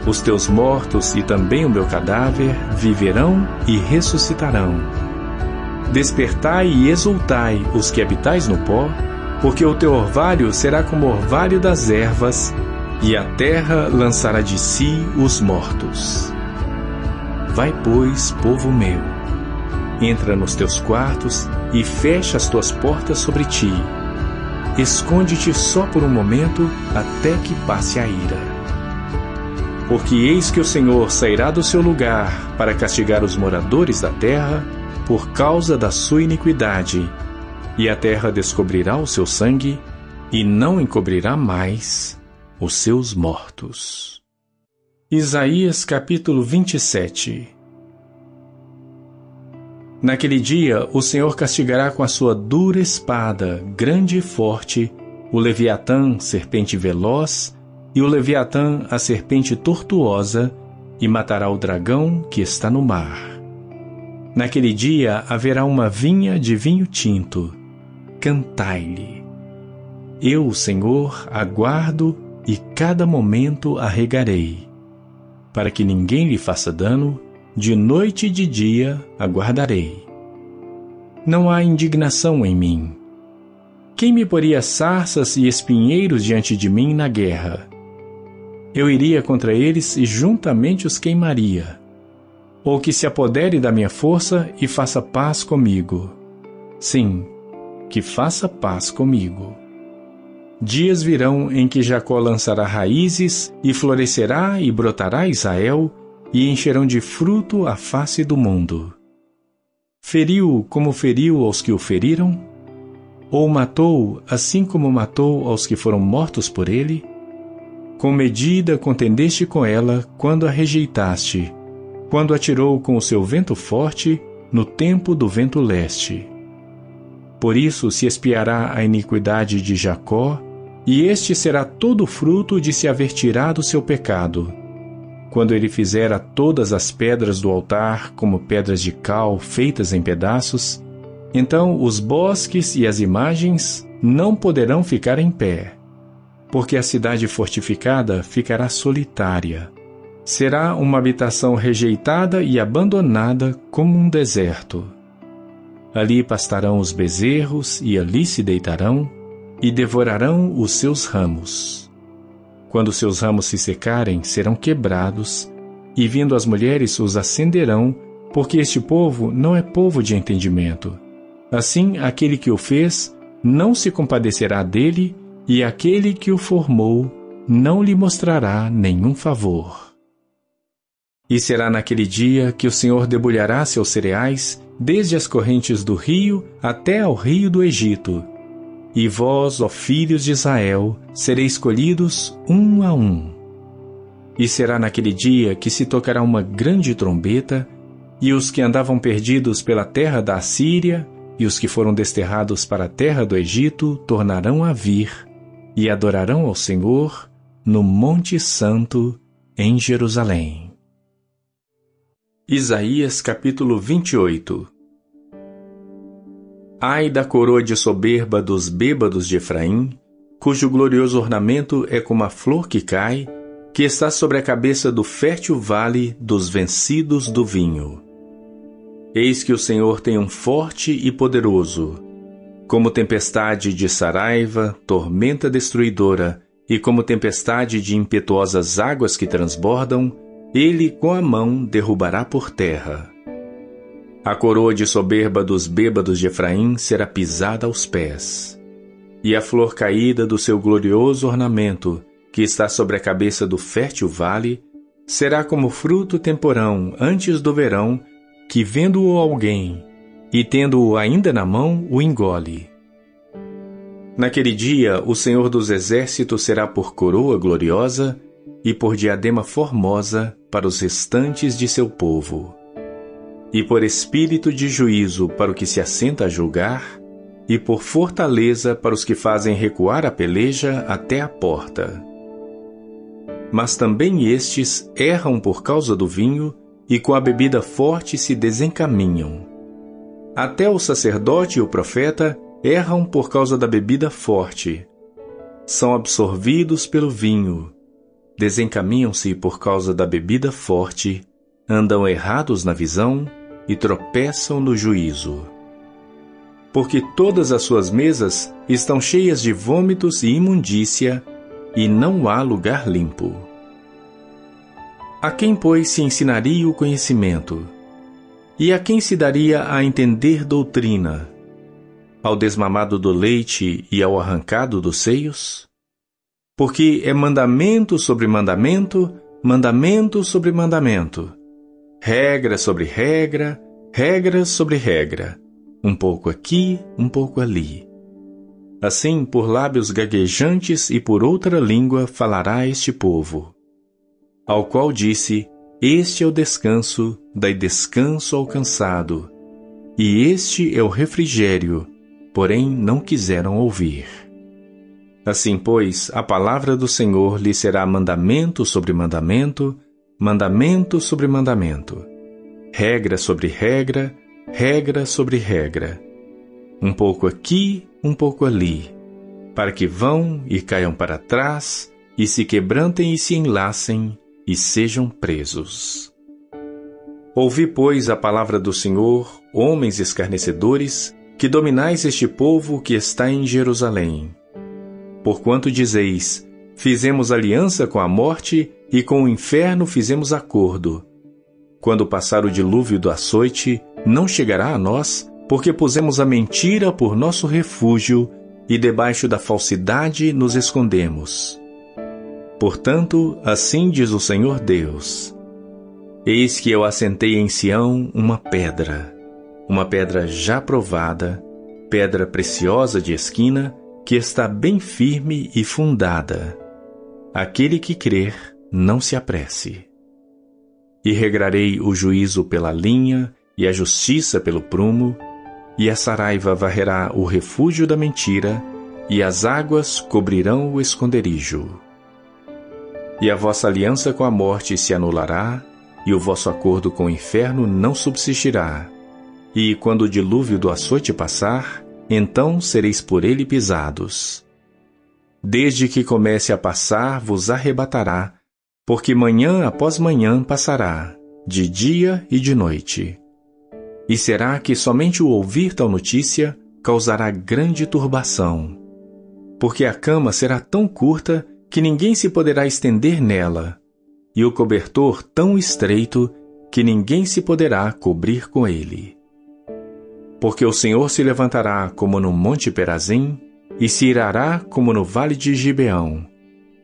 Os teus mortos e também o meu cadáver viverão e ressuscitarão. Despertai e exultai os que habitais no pó, porque o teu orvalho será como o orvalho das ervas, e a terra lançará de si os mortos. Vai, pois, povo meu, entra nos teus quartos e fecha as tuas portas sobre ti. Esconde-te só por um momento, até que passe a ira. Porque eis que o Senhor sairá do seu lugar para castigar os moradores da terra por causa da sua iniquidade, e a terra descobrirá o seu sangue, e não encobrirá mais os seus mortos. Isaías capítulo 27. Naquele dia o Senhor castigará com a sua dura espada, grande e forte, o Leviatã, serpente veloz, e o Leviatã, a serpente tortuosa, e matará o dragão que está no mar. Naquele dia haverá uma vinha de vinho tinto. Cantai-lhe. Eu, o Senhor, aguardo e cada momento a regarei. Para que ninguém lhe faça dano, de noite e de dia aguardarei. Não há indignação em mim. Quem me poria sarças e espinheiros diante de mim na guerra? Eu iria contra eles e juntamente os queimaria. Ou que se apodere da minha força e faça paz comigo. Sim, que faça paz comigo. Dias virão em que Jacó lançará raízes e florescerá e brotará Israel, e encherão de fruto a face do mundo. Feriu como feriu aos que o feriram? Ou matou assim como matou aos que foram mortos por ele? Com medida contendeste com ela quando a rejeitaste, quando atirou com o seu vento forte no tempo do vento leste. Por isso se expiará a iniquidade de Jacó, e este será todo fruto de se haver tirado o seu pecado. Quando ele fizera todas as pedras do altar como pedras de cal feitas em pedaços, então os bosques e as imagens não poderão ficar em pé, porque a cidade fortificada ficará solitária. Será uma habitação rejeitada e abandonada como um deserto. Ali pastarão os bezerros e ali se deitarão e devorarão os seus ramos. Quando seus ramos se secarem, serão quebrados, e vindo as mulheres os acenderão, porque este povo não é povo de entendimento. Assim, aquele que o fez não se compadecerá dele, e aquele que o formou não lhe mostrará nenhum favor. E será naquele dia que o Senhor debulhará seus cereais, desde as correntes do rio até ao rio do Egito. E vós, ó filhos de Israel, sereis escolhidos um a um. E será naquele dia que se tocará uma grande trombeta, e os que andavam perdidos pela terra da Assíria, e os que foram desterrados para a terra do Egito, tornarão a vir, e adorarão ao Senhor no Monte Santo, em Jerusalém. Isaías capítulo 28. Ai da coroa de soberba dos bêbados de Efraim, cujo glorioso ornamento é como a flor que cai, que está sobre a cabeça do fértil vale dos vencidos do vinho. Eis que o Senhor tem um forte e poderoso, como tempestade de saraiva, tormenta destruidora, e como tempestade de impetuosas águas que transbordam, ele com a mão derrubará por terra. A coroa de soberba dos bêbados de Efraim será pisada aos pés. E a flor caída do seu glorioso ornamento, que está sobre a cabeça do fértil vale, será como fruto temporão antes do verão, que vendo-o alguém, e tendo-o ainda na mão, o engole. Naquele dia, o Senhor dos Exércitos será por coroa gloriosa e por diadema formosa para os restantes de seu povo, e por espírito de juízo para o que se assenta a julgar, e por fortaleza para os que fazem recuar a peleja até a porta. Mas também estes erram por causa do vinho, e com a bebida forte se desencaminham. Até o sacerdote e o profeta erram por causa da bebida forte. São absorvidos pelo vinho, desencaminham-se por causa da bebida forte, andam errados na visão e tropeçam no juízo. Porque todas as suas mesas estão cheias de vômitos e imundícia, e não há lugar limpo. A quem, pois, se ensinaria o conhecimento? E a quem se daria a entender doutrina? Ao desmamado do leite e ao arrancado dos seios? Porque é mandamento sobre mandamento, mandamento sobre mandamento, regra sobre regra, regra sobre regra, um pouco aqui, um pouco ali. Assim, por lábios gaguejantes e por outra língua falará este povo, ao qual disse: este é o descanso, dai descanso ao cansado, e este é o refrigério, porém não quiseram ouvir. Assim, pois, a palavra do Senhor lhe será mandamento sobre mandamento, mandamento sobre mandamento, regra sobre regra, regra sobre regra, um pouco aqui, um pouco ali, para que vão e caiam para trás, e se quebrantem e se enlacem, e sejam presos. Ouvi, pois, a palavra do Senhor, homens escarnecedores, que dominais este povo que está em Jerusalém. Porquanto dizeis: fizemos aliança com a morte, e com o inferno fizemos acordo. Quando passar o dilúvio do açoite, não chegará a nós, porque pusemos a mentira por nosso refúgio, e debaixo da falsidade nos escondemos. Portanto, assim diz o Senhor Deus: eis que eu assentei em Sião uma pedra já provada, pedra preciosa de esquina, que está bem firme e fundada. Aquele que crer, não se apresse. E regrarei o juízo pela linha, e a justiça pelo prumo, e a saraiva varrerá o refúgio da mentira, e as águas cobrirão o esconderijo. E a vossa aliança com a morte se anulará, e o vosso acordo com o inferno não subsistirá. E quando o dilúvio do açoite passar, então sereis por ele pisados. Desde que comece a passar, vos arrebatará, porque manhã após manhã passará, de dia e de noite. E será que somente o ouvir tal notícia causará grande turbação, porque a cama será tão curta que ninguém se poderá estender nela, e o cobertor tão estreito que ninguém se poderá cobrir com ele. Porque o Senhor se levantará como no monte Perazim, e se irará como no vale de Gibeão,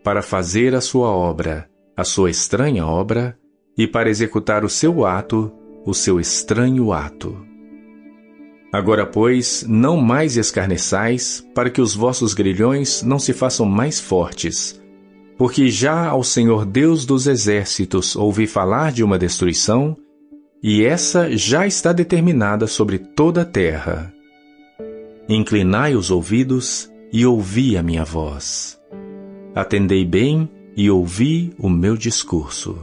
para fazer a sua obra, a sua estranha obra, e para executar o seu ato, o seu estranho ato. Agora, pois, não mais escarneçais, para que os vossos grilhões não se façam mais fortes, porque já ao Senhor Deus dos Exércitos ouvi falar de uma destruição, e essa já está determinada sobre toda a terra. Inclinai os ouvidos e ouvi a minha voz. Atendei bem e ouvi o meu discurso.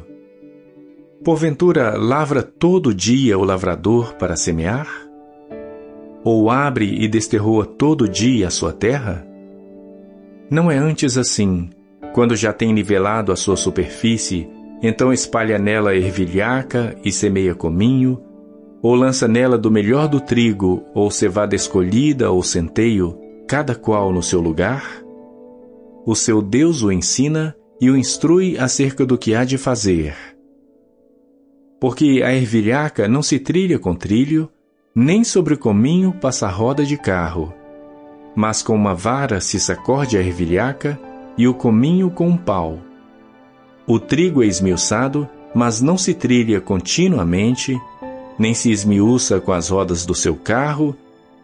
Porventura, lavra todo dia o lavrador para semear? Ou abre e desterroa todo dia a sua terra? Não é antes assim, quando já tem nivelado a sua superfície, então espalha nela a ervilhaca e semeia cominho, ou lança nela do melhor do trigo, ou cevada escolhida ou centeio, cada qual no seu lugar? O seu Deus o ensina e o instrui acerca do que há de fazer. Porque a ervilhaca não se trilha com trilho, nem sobre o cominho passa roda de carro, mas com uma vara se sacode a ervilhaca e o cominho com um pau. O trigo é esmiuçado, mas não se trilha continuamente, nem se esmiuça com as rodas do seu carro,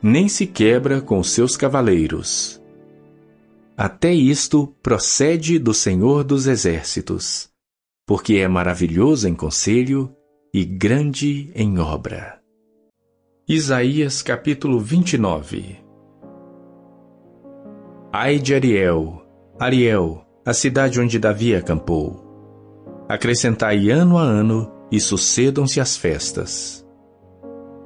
nem se quebra com os seus cavaleiros. Até isto procede do Senhor dos Exércitos, porque é maravilhoso em conselho e grande em obra. Isaías capítulo 29. Ai de Ariel, Ariel, a cidade onde Davi acampou. Acrescentai ano a ano, e sucedam-se as festas.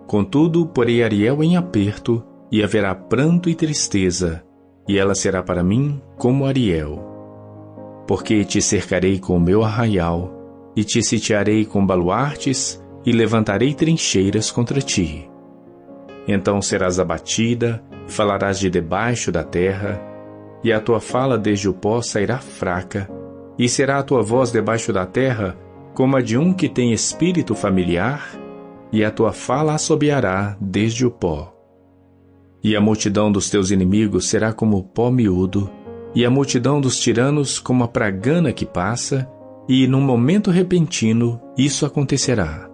Contudo, porei Ariel em aperto, e haverá pranto e tristeza, e ela será para mim como Ariel. Porque te cercarei com o meu arraial, e te sitiarei com baluartes, e levantarei trincheiras contra ti. Então serás abatida, falarás de debaixo da terra, e a tua fala desde o pó sairá fraca, e será a tua voz debaixo da terra como a de um que tem espírito familiar, e a tua fala assobiará desde o pó. E a multidão dos teus inimigos será como o pó miúdo, e a multidão dos tiranos como a pragana que passa, e num momento repentino isso acontecerá.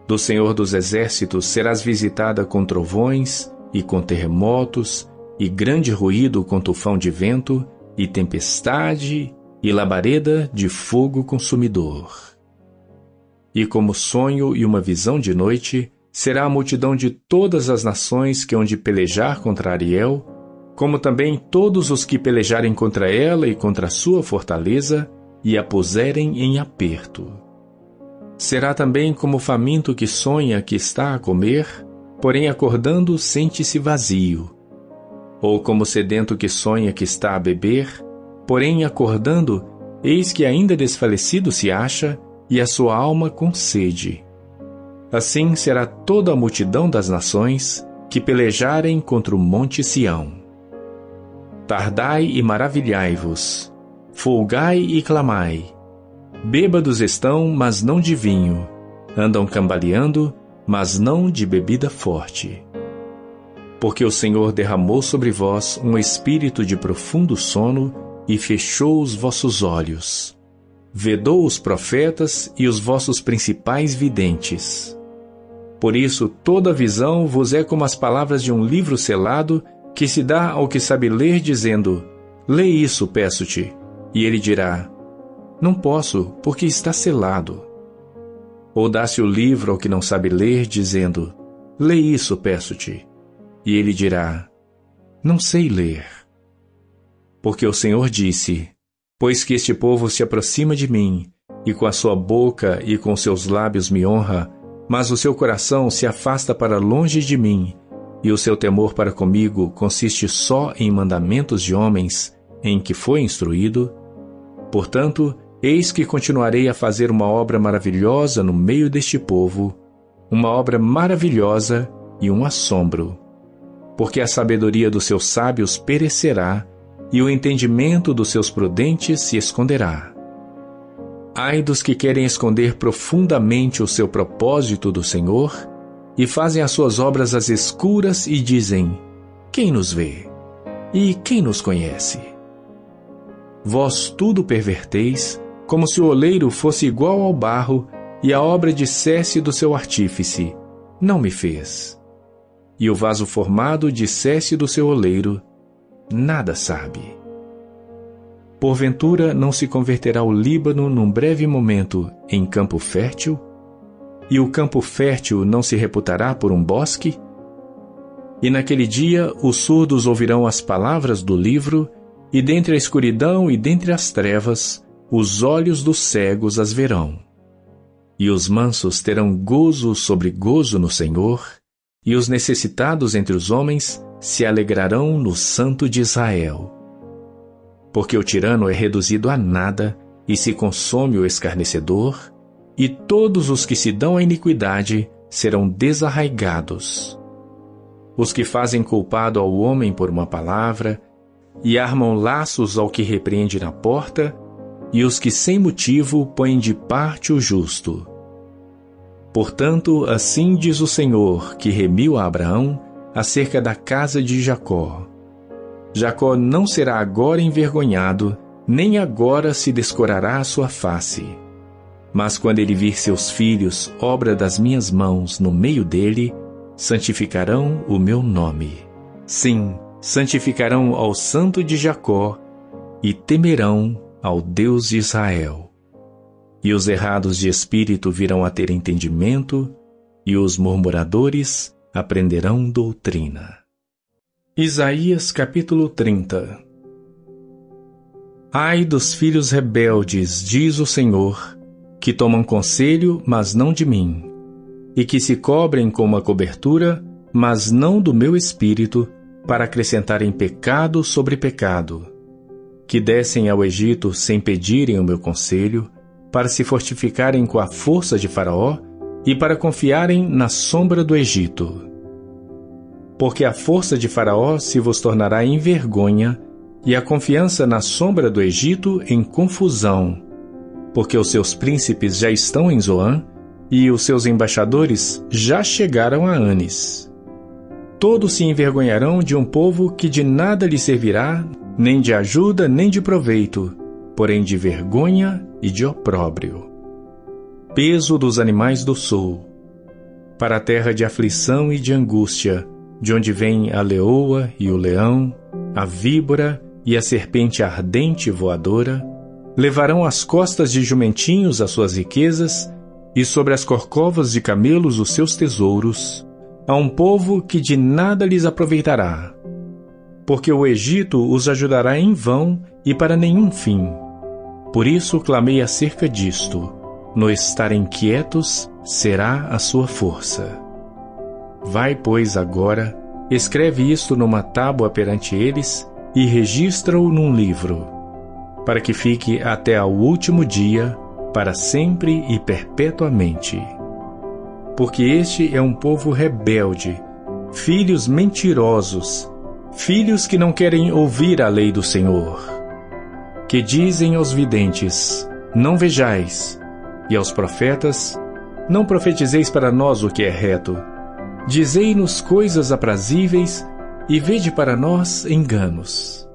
Do Senhor dos Exércitos serás visitada com trovões, e com terremotos, e grande ruído com tufão de vento, e tempestade, e labareda de fogo consumidor. E como sonho e uma visão de noite, será a multidão de todas as nações que hão de pelejar contra Ariel, como também todos os que pelejarem contra ela e contra a sua fortaleza, e a puserem em aperto. Será também como o faminto que sonha que está a comer, porém acordando sente-se vazio. Ou como o sedento que sonha que está a beber, porém acordando, eis que ainda desfalecido se acha, e a sua alma com sede. Assim será toda a multidão das nações que pelejarem contra o monte Sião. Tardai e maravilhai-vos, folgai e clamai. Bêbados estão, mas não de vinho, andam cambaleando, mas não de bebida forte. Porque o Senhor derramou sobre vós um espírito de profundo sono e fechou os vossos olhos. Vedou os profetas e os vossos principais videntes. Por isso, toda visão vos é como as palavras de um livro selado que se dá ao que sabe ler, dizendo: lê isso, peço-te. E ele dirá: não posso, porque está selado. Ou dá-se o livro ao que não sabe ler, dizendo: lê isso, peço-te. E ele dirá: não sei ler. Porque o Senhor disse: pois que este povo se aproxima de mim, e com a sua boca e com seus lábios me honra, mas o seu coração se afasta para longe de mim, e o seu temor para comigo consiste só em mandamentos de homens, em que foi instruído, portanto, eis que continuarei a fazer uma obra maravilhosa no meio deste povo, uma obra maravilhosa e um assombro. Porque a sabedoria dos seus sábios perecerá, e o entendimento dos seus prudentes se esconderá. Ai dos que querem esconder profundamente o seu propósito do Senhor, e fazem as suas obras às escuras e dizem: quem nos vê? E quem nos conhece? Vós tudo perverteis, como se o oleiro fosse igual ao barro, e a obra dissesse do seu artífice: não me fez. E o vaso formado dissesse do seu oleiro: nada sabe. Porventura não se converterá o Líbano num breve momento em campo fértil? E o campo fértil não se reputará por um bosque? E naquele dia os surdos ouvirão as palavras do livro, e dentre a escuridão e dentre as trevas, os olhos dos cegos as verão. E os mansos terão gozo sobre gozo no Senhor, e os necessitados entre os homens se alegrarão no Santo de Israel. Porque o tirano é reduzido a nada, e se consome o escarnecedor, e todos os que se dão à iniquidade serão desarraigados. Os que fazem culpado ao homem por uma palavra, e armam laços ao que repreende na porta, e os que sem motivo põem de parte o justo. Portanto, assim diz o Senhor, que remiu a Abraão, acerca da casa de Jacó: Jacó não será agora envergonhado, nem agora se descorará a sua face. Mas quando ele vir seus filhos, obra das minhas mãos, no meio dele, santificarão o meu nome. Sim, santificarão ao Santo de Jacó e temerão ao Deus de Israel. E os errados de espírito virão a ter entendimento, e os murmuradores aprenderão doutrina. Isaías capítulo 30. Ai dos filhos rebeldes, diz o Senhor, que tomam conselho, mas não de mim, e que se cobrem com uma cobertura, mas não do meu espírito, para acrescentarem pecado sobre pecado, que descem ao Egito sem pedirem o meu conselho, para se fortificarem com a força de Faraó e para confiarem na sombra do Egito. Porque a força de Faraó se vos tornará em vergonha, e a confiança na sombra do Egito em confusão, porque os seus príncipes já estão em Zoan, e os seus embaixadores já chegaram a Anis. Todos se envergonharão de um povo que de nada lhe servirá, nem de ajuda, nem de proveito, porém de vergonha e de opróbrio. Peso dos animais do sul, para a terra de aflição e de angústia, de onde vem a leoa e o leão, a víbora e a serpente ardente voadora, levarão às costas de jumentinhos as suas riquezas, e sobre as corcovas de camelos os seus tesouros, a um povo que de nada lhes aproveitará. Porque o Egito os ajudará em vão e para nenhum fim. Por isso clamei acerca disto: no estarem quietos será a sua força. Vai, pois, agora, escreve isto numa tábua perante eles e registra-o num livro, para que fique até ao último dia, para sempre e perpetuamente. Porque este é um povo rebelde, filhos mentirosos, filhos que não querem ouvir a lei do Senhor, que dizem aos videntes: não vejais, e aos profetas: não profetizeis para nós o que é reto. Dizei-nos coisas aprazíveis, e vede para nós enganos.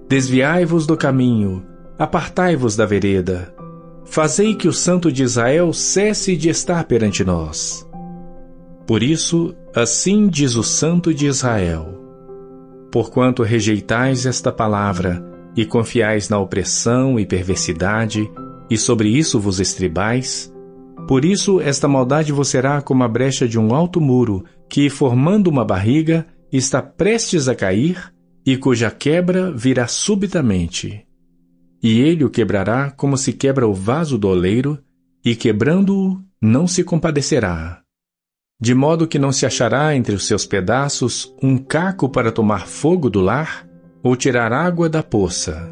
Desviai-vos do caminho, apartai-vos da vereda. Fazei que o Santo de Israel cesse de estar perante nós. Por isso, assim diz o Santo de Israel: porquanto rejeitais esta palavra, e confiais na opressão e perversidade, e sobre isso vos estribais, por isso esta maldade vos será como a brecha de um alto muro, que, formando uma barriga, está prestes a cair, e cuja quebra virá subitamente. E ele o quebrará como se quebra o vaso do oleiro, e quebrando-o, não se compadecerá. De modo que não se achará entre os seus pedaços um caco para tomar fogo do lar, ou tirar água da poça.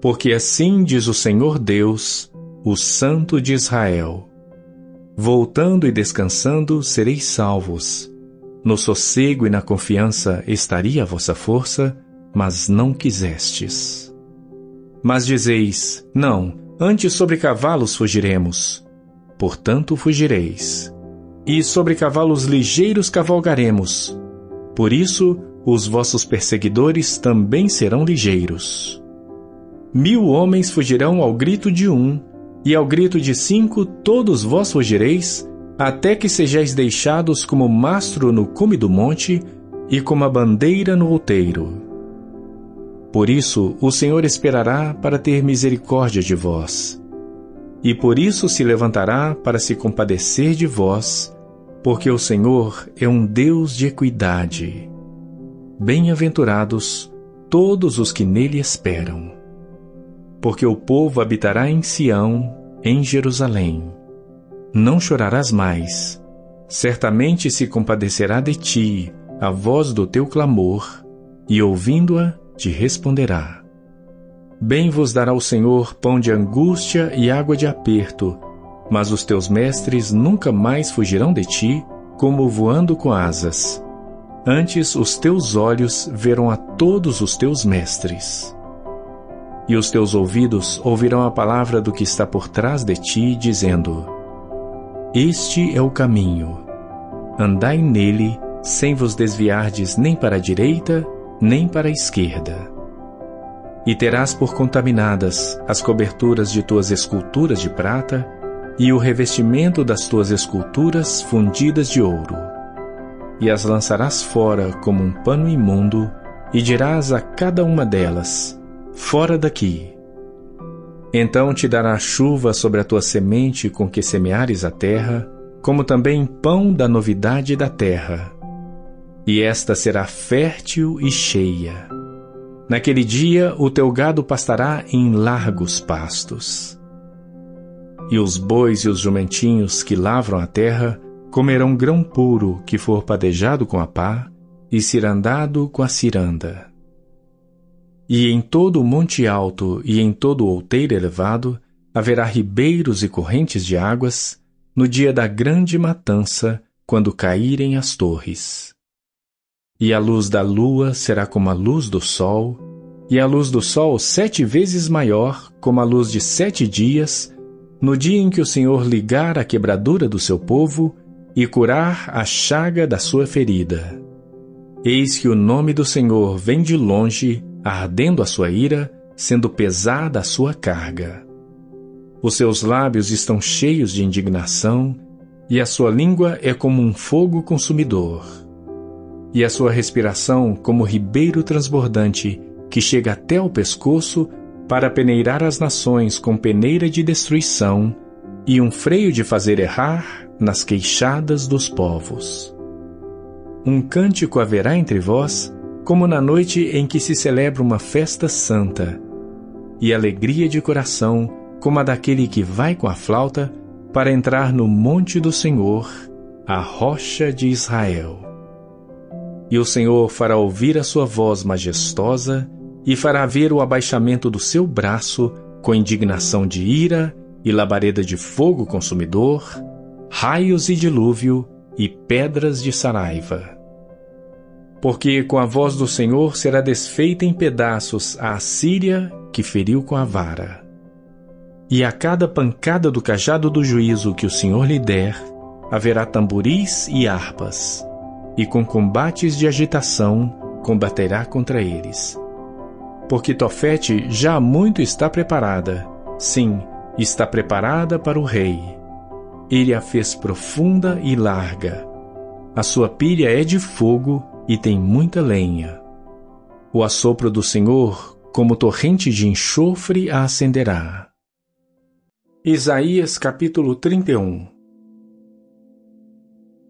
Porque assim diz o Senhor Deus, o Santo de Israel: voltando e descansando sereis salvos. No sossego e na confiança estaria a vossa força, mas não quisestes. Mas dizeis: não, antes sobre cavalos fugiremos. Portanto fugireis. E sobre cavalos ligeiros cavalgaremos. Por isso, os vossos perseguidores também serão ligeiros. 1000 homens fugirão ao grito de um, e ao grito de 5 todos vós fugireis, até que sejais deixados como mastro no cume do monte, e como a bandeira no outeiro. Por isso o Senhor esperará para ter misericórdia de vós, e por isso se levantará para se compadecer de vós, porque o Senhor é um Deus de equidade. Bem-aventurados todos os que nele esperam. Porque o povo habitará em Sião, em Jerusalém. Não chorarás mais. Certamente se compadecerá de ti a voz do teu clamor, e ouvindo-a, te responderá. Bem vos dará o Senhor pão de angústia e água de aperto, mas os teus mestres nunca mais fugirão de ti, como voando com asas. Antes os teus olhos verão a todos os teus mestres. E os teus ouvidos ouvirão a palavra do que está por trás de ti, dizendo: este é o caminho. Andai nele, sem vos desviardes nem para a direita, nem para a esquerda. e terás por contaminadas as coberturas de tuas esculturas de prata e o revestimento das tuas esculturas fundidas de ouro. E as lançarás fora como um pano imundo, e dirás a cada uma delas: fora daqui. Então te dará chuva sobre a tua semente com que semeares a terra, como também pão da novidade da terra. E esta será fértil e cheia. Naquele dia o teu gado pastará em largos pastos. E os bois e os jumentinhos que lavram a terra comerão grão puro que for padejado com a pá e cirandado com a ciranda. E em todo o monte alto e em todo o outeiro elevado haverá ribeiros e correntes de águas no dia da grande matança, quando caírem as torres. E a luz da lua será como a luz do sol, e a luz do sol 7 vezes maior, como a luz de 7 dias, no dia em que o Senhor ligar a quebradura do seu povo e curar a chaga da sua ferida. Eis que o nome do Senhor vem de longe, ardendo a sua ira, sendo pesada a sua carga. Os seus lábios estão cheios de indignação, e a sua língua é como um fogo consumidor. E a sua respiração como ribeiro transbordante, que chega até o pescoço, para peneirar as nações com peneira de destruição, e um freio de fazer errar nas queixadas dos povos. Um cântico haverá entre vós, como na noite em que se celebra uma festa santa, e alegria de coração, como a daquele que vai com a flauta para entrar no monte do Senhor, a rocha de Israel. E o Senhor fará ouvir a sua voz majestosa, e fará ver o abaixamento do seu braço, com indignação de ira e labareda de fogo consumidor, raios e dilúvio e pedras de saraiva. Porque com a voz do Senhor será desfeita em pedaços a Assíria, que feriu com a vara. E a cada pancada do cajado do juízo que o Senhor lhe der, haverá tamboris e harpas, e com combates de agitação combaterá contra eles. Porque Tofete já há muito está preparada, sim, está preparada para o rei. Ele a fez profunda e larga. A sua pilha é de fogo e tem muita lenha. O assopro do Senhor, como torrente de enxofre, a acenderá. Isaías capítulo 31.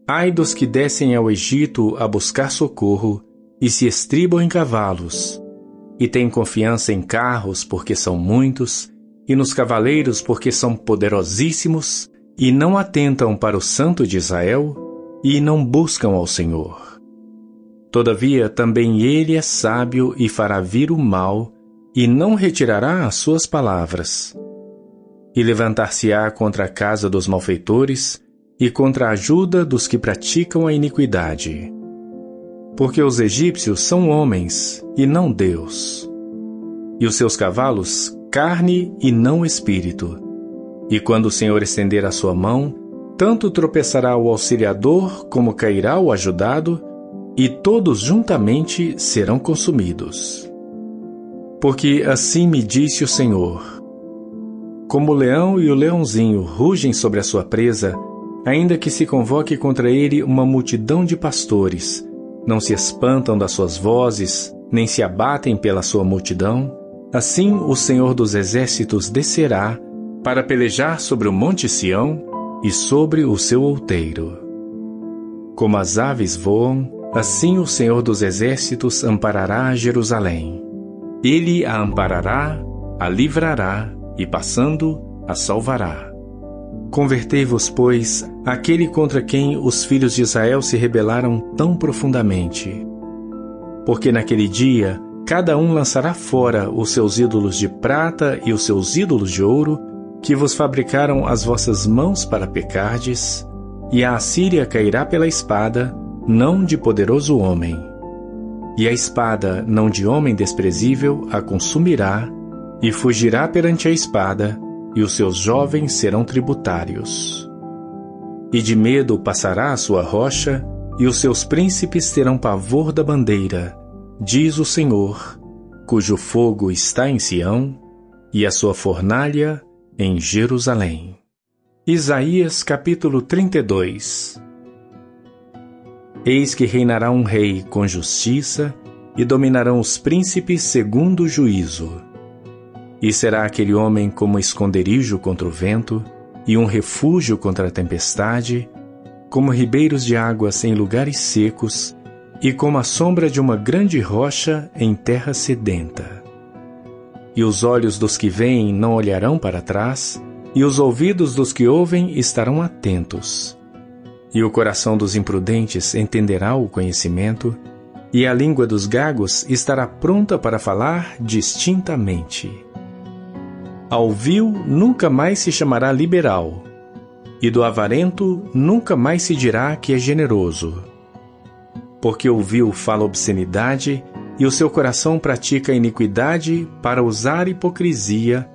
Ai dos que descem ao Egito a buscar socorro e se estribam em cavalos, e têm confiança em carros porque são muitos, e nos cavaleiros porque são poderosíssimos, e não atentam para o Santo de Israel, e não buscam ao Senhor. Todavia também ele é sábio e fará vir o mal, e não retirará as suas palavras. E levantar-se-á contra a casa dos malfeitores, e contra a ajuda dos que praticam a iniquidade. Porque os egípcios são homens, e não Deus. E os seus cavalos, carne e não espírito. E quando o Senhor estender a sua mão, tanto tropeçará o auxiliador, como cairá o ajudado, e todos juntamente serão consumidos. Porque assim me disse o Senhor: como o leão e o leãozinho rugem sobre a sua presa, ainda que se convoque contra ele uma multidão de pastores, não se espantam das suas vozes, nem se abatem pela sua multidão, assim o Senhor dos Exércitos descerá para pelejar sobre o monte Sião e sobre o seu outeiro. Como as aves voam, assim o Senhor dos Exércitos amparará Jerusalém. Ele a amparará, a livrará, e passando, a salvará. Convertei-vos, pois, àquele contra quem os filhos de Israel se rebelaram tão profundamente. Porque naquele dia, cada um lançará fora os seus ídolos de prata e os seus ídolos de ouro, que vos fabricaram as vossas mãos para pecardes, e a Assíria cairá pela espada, não de poderoso homem. E a espada, não de homem desprezível, a consumirá, e fugirá perante a espada, e os seus jovens serão tributários. E de medo passará a sua rocha, e os seus príncipes terão pavor da bandeira, diz o Senhor, cujo fogo está em Sião, e a sua fornalha em Jerusalém. Isaías capítulo 32. Eis que reinará um rei com justiça, e dominarão os príncipes segundo o juízo. E será aquele homem como esconderijo contra o vento, e um refúgio contra a tempestade, como ribeiros de águas em lugares secos, e como a sombra de uma grande rocha em terra sedenta. E os olhos dos que veem não olharão para trás, e os ouvidos dos que ouvem estarão atentos. E o coração dos imprudentes entenderá o conhecimento, e a língua dos gagos estará pronta para falar distintamente. Ao vil nunca mais se chamará liberal, e do avarento nunca mais se dirá que é generoso. Porque o vil fala obscenidade, e o seu coração pratica iniquidade para usar hipocrisia,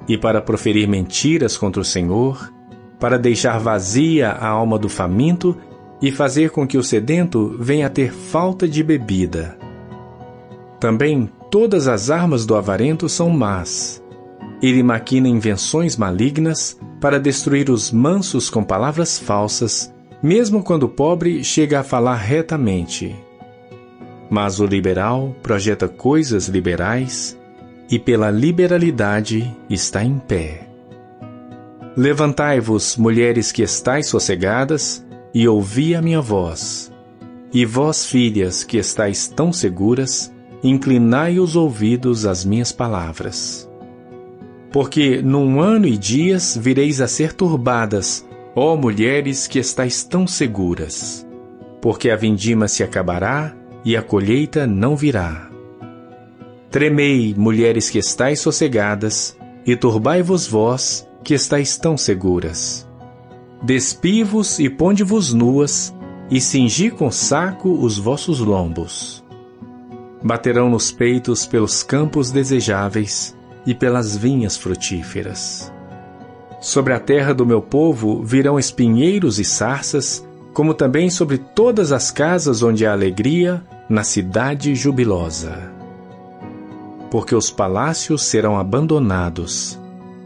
e para proferir mentiras contra o Senhor, para deixar vazia a alma do faminto, e fazer com que o sedento venha a ter falta de bebida. Também todas as armas do avarento são más. Ele maquina invenções malignas para destruir os mansos com palavras falsas, mesmo quando o pobre chega a falar retamente. Mas o liberal projeta coisas liberais, e pela liberalidade está em pé. Levantai-vos, mulheres que estáis sossegadas, e ouvi a minha voz. E vós, filhas, que estáis tão seguras, inclinai os ouvidos às minhas palavras. Porque num ano e dias vireis a ser turbadas, ó mulheres que estáis tão seguras. Porque a vindima se acabará, e a colheita não virá. Tremei, mulheres que estáis sossegadas, e turbai-vos vós, que estáis tão seguras. Despi-vos e ponde-vos nuas, e cingi com saco os vossos lombos. Baterão nos peitos pelos campos desejáveis, e pelas vinhas frutíferas. Sobre a terra do meu povo virão espinheiros e sarças, como também sobre todas as casas onde há alegria, na cidade jubilosa. Porque os palácios serão abandonados,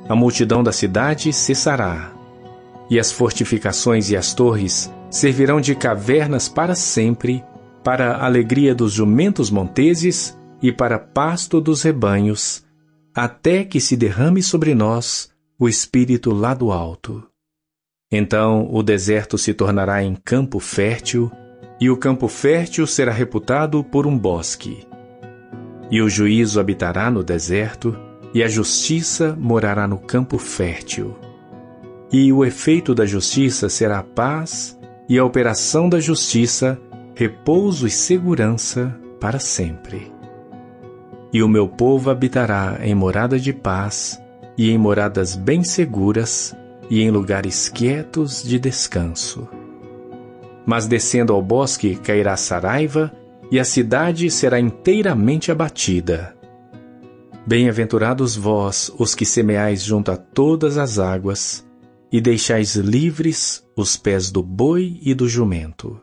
a multidão da cidade cessará, e as fortificações e as torres servirão de cavernas para sempre, para a alegria dos jumentos monteses e para pasto dos rebanhos, até que se derrame sobre nós o Espírito lá do alto. Então o deserto se tornará em campo fértil, e o campo fértil será reputado por um bosque. E o juízo habitará no deserto, e a justiça morará no campo fértil. E o efeito da justiça será paz, e a operação da justiça, repouso e segurança para sempre. E o meu povo habitará em morada de paz, e em moradas bem seguras, e em lugares quietos de descanso. Mas descendo ao bosque cairá saraiva, e a cidade será inteiramente abatida. Bem-aventurados vós, os que semeais junto a todas as águas, e deixais livres os pés do boi e do jumento.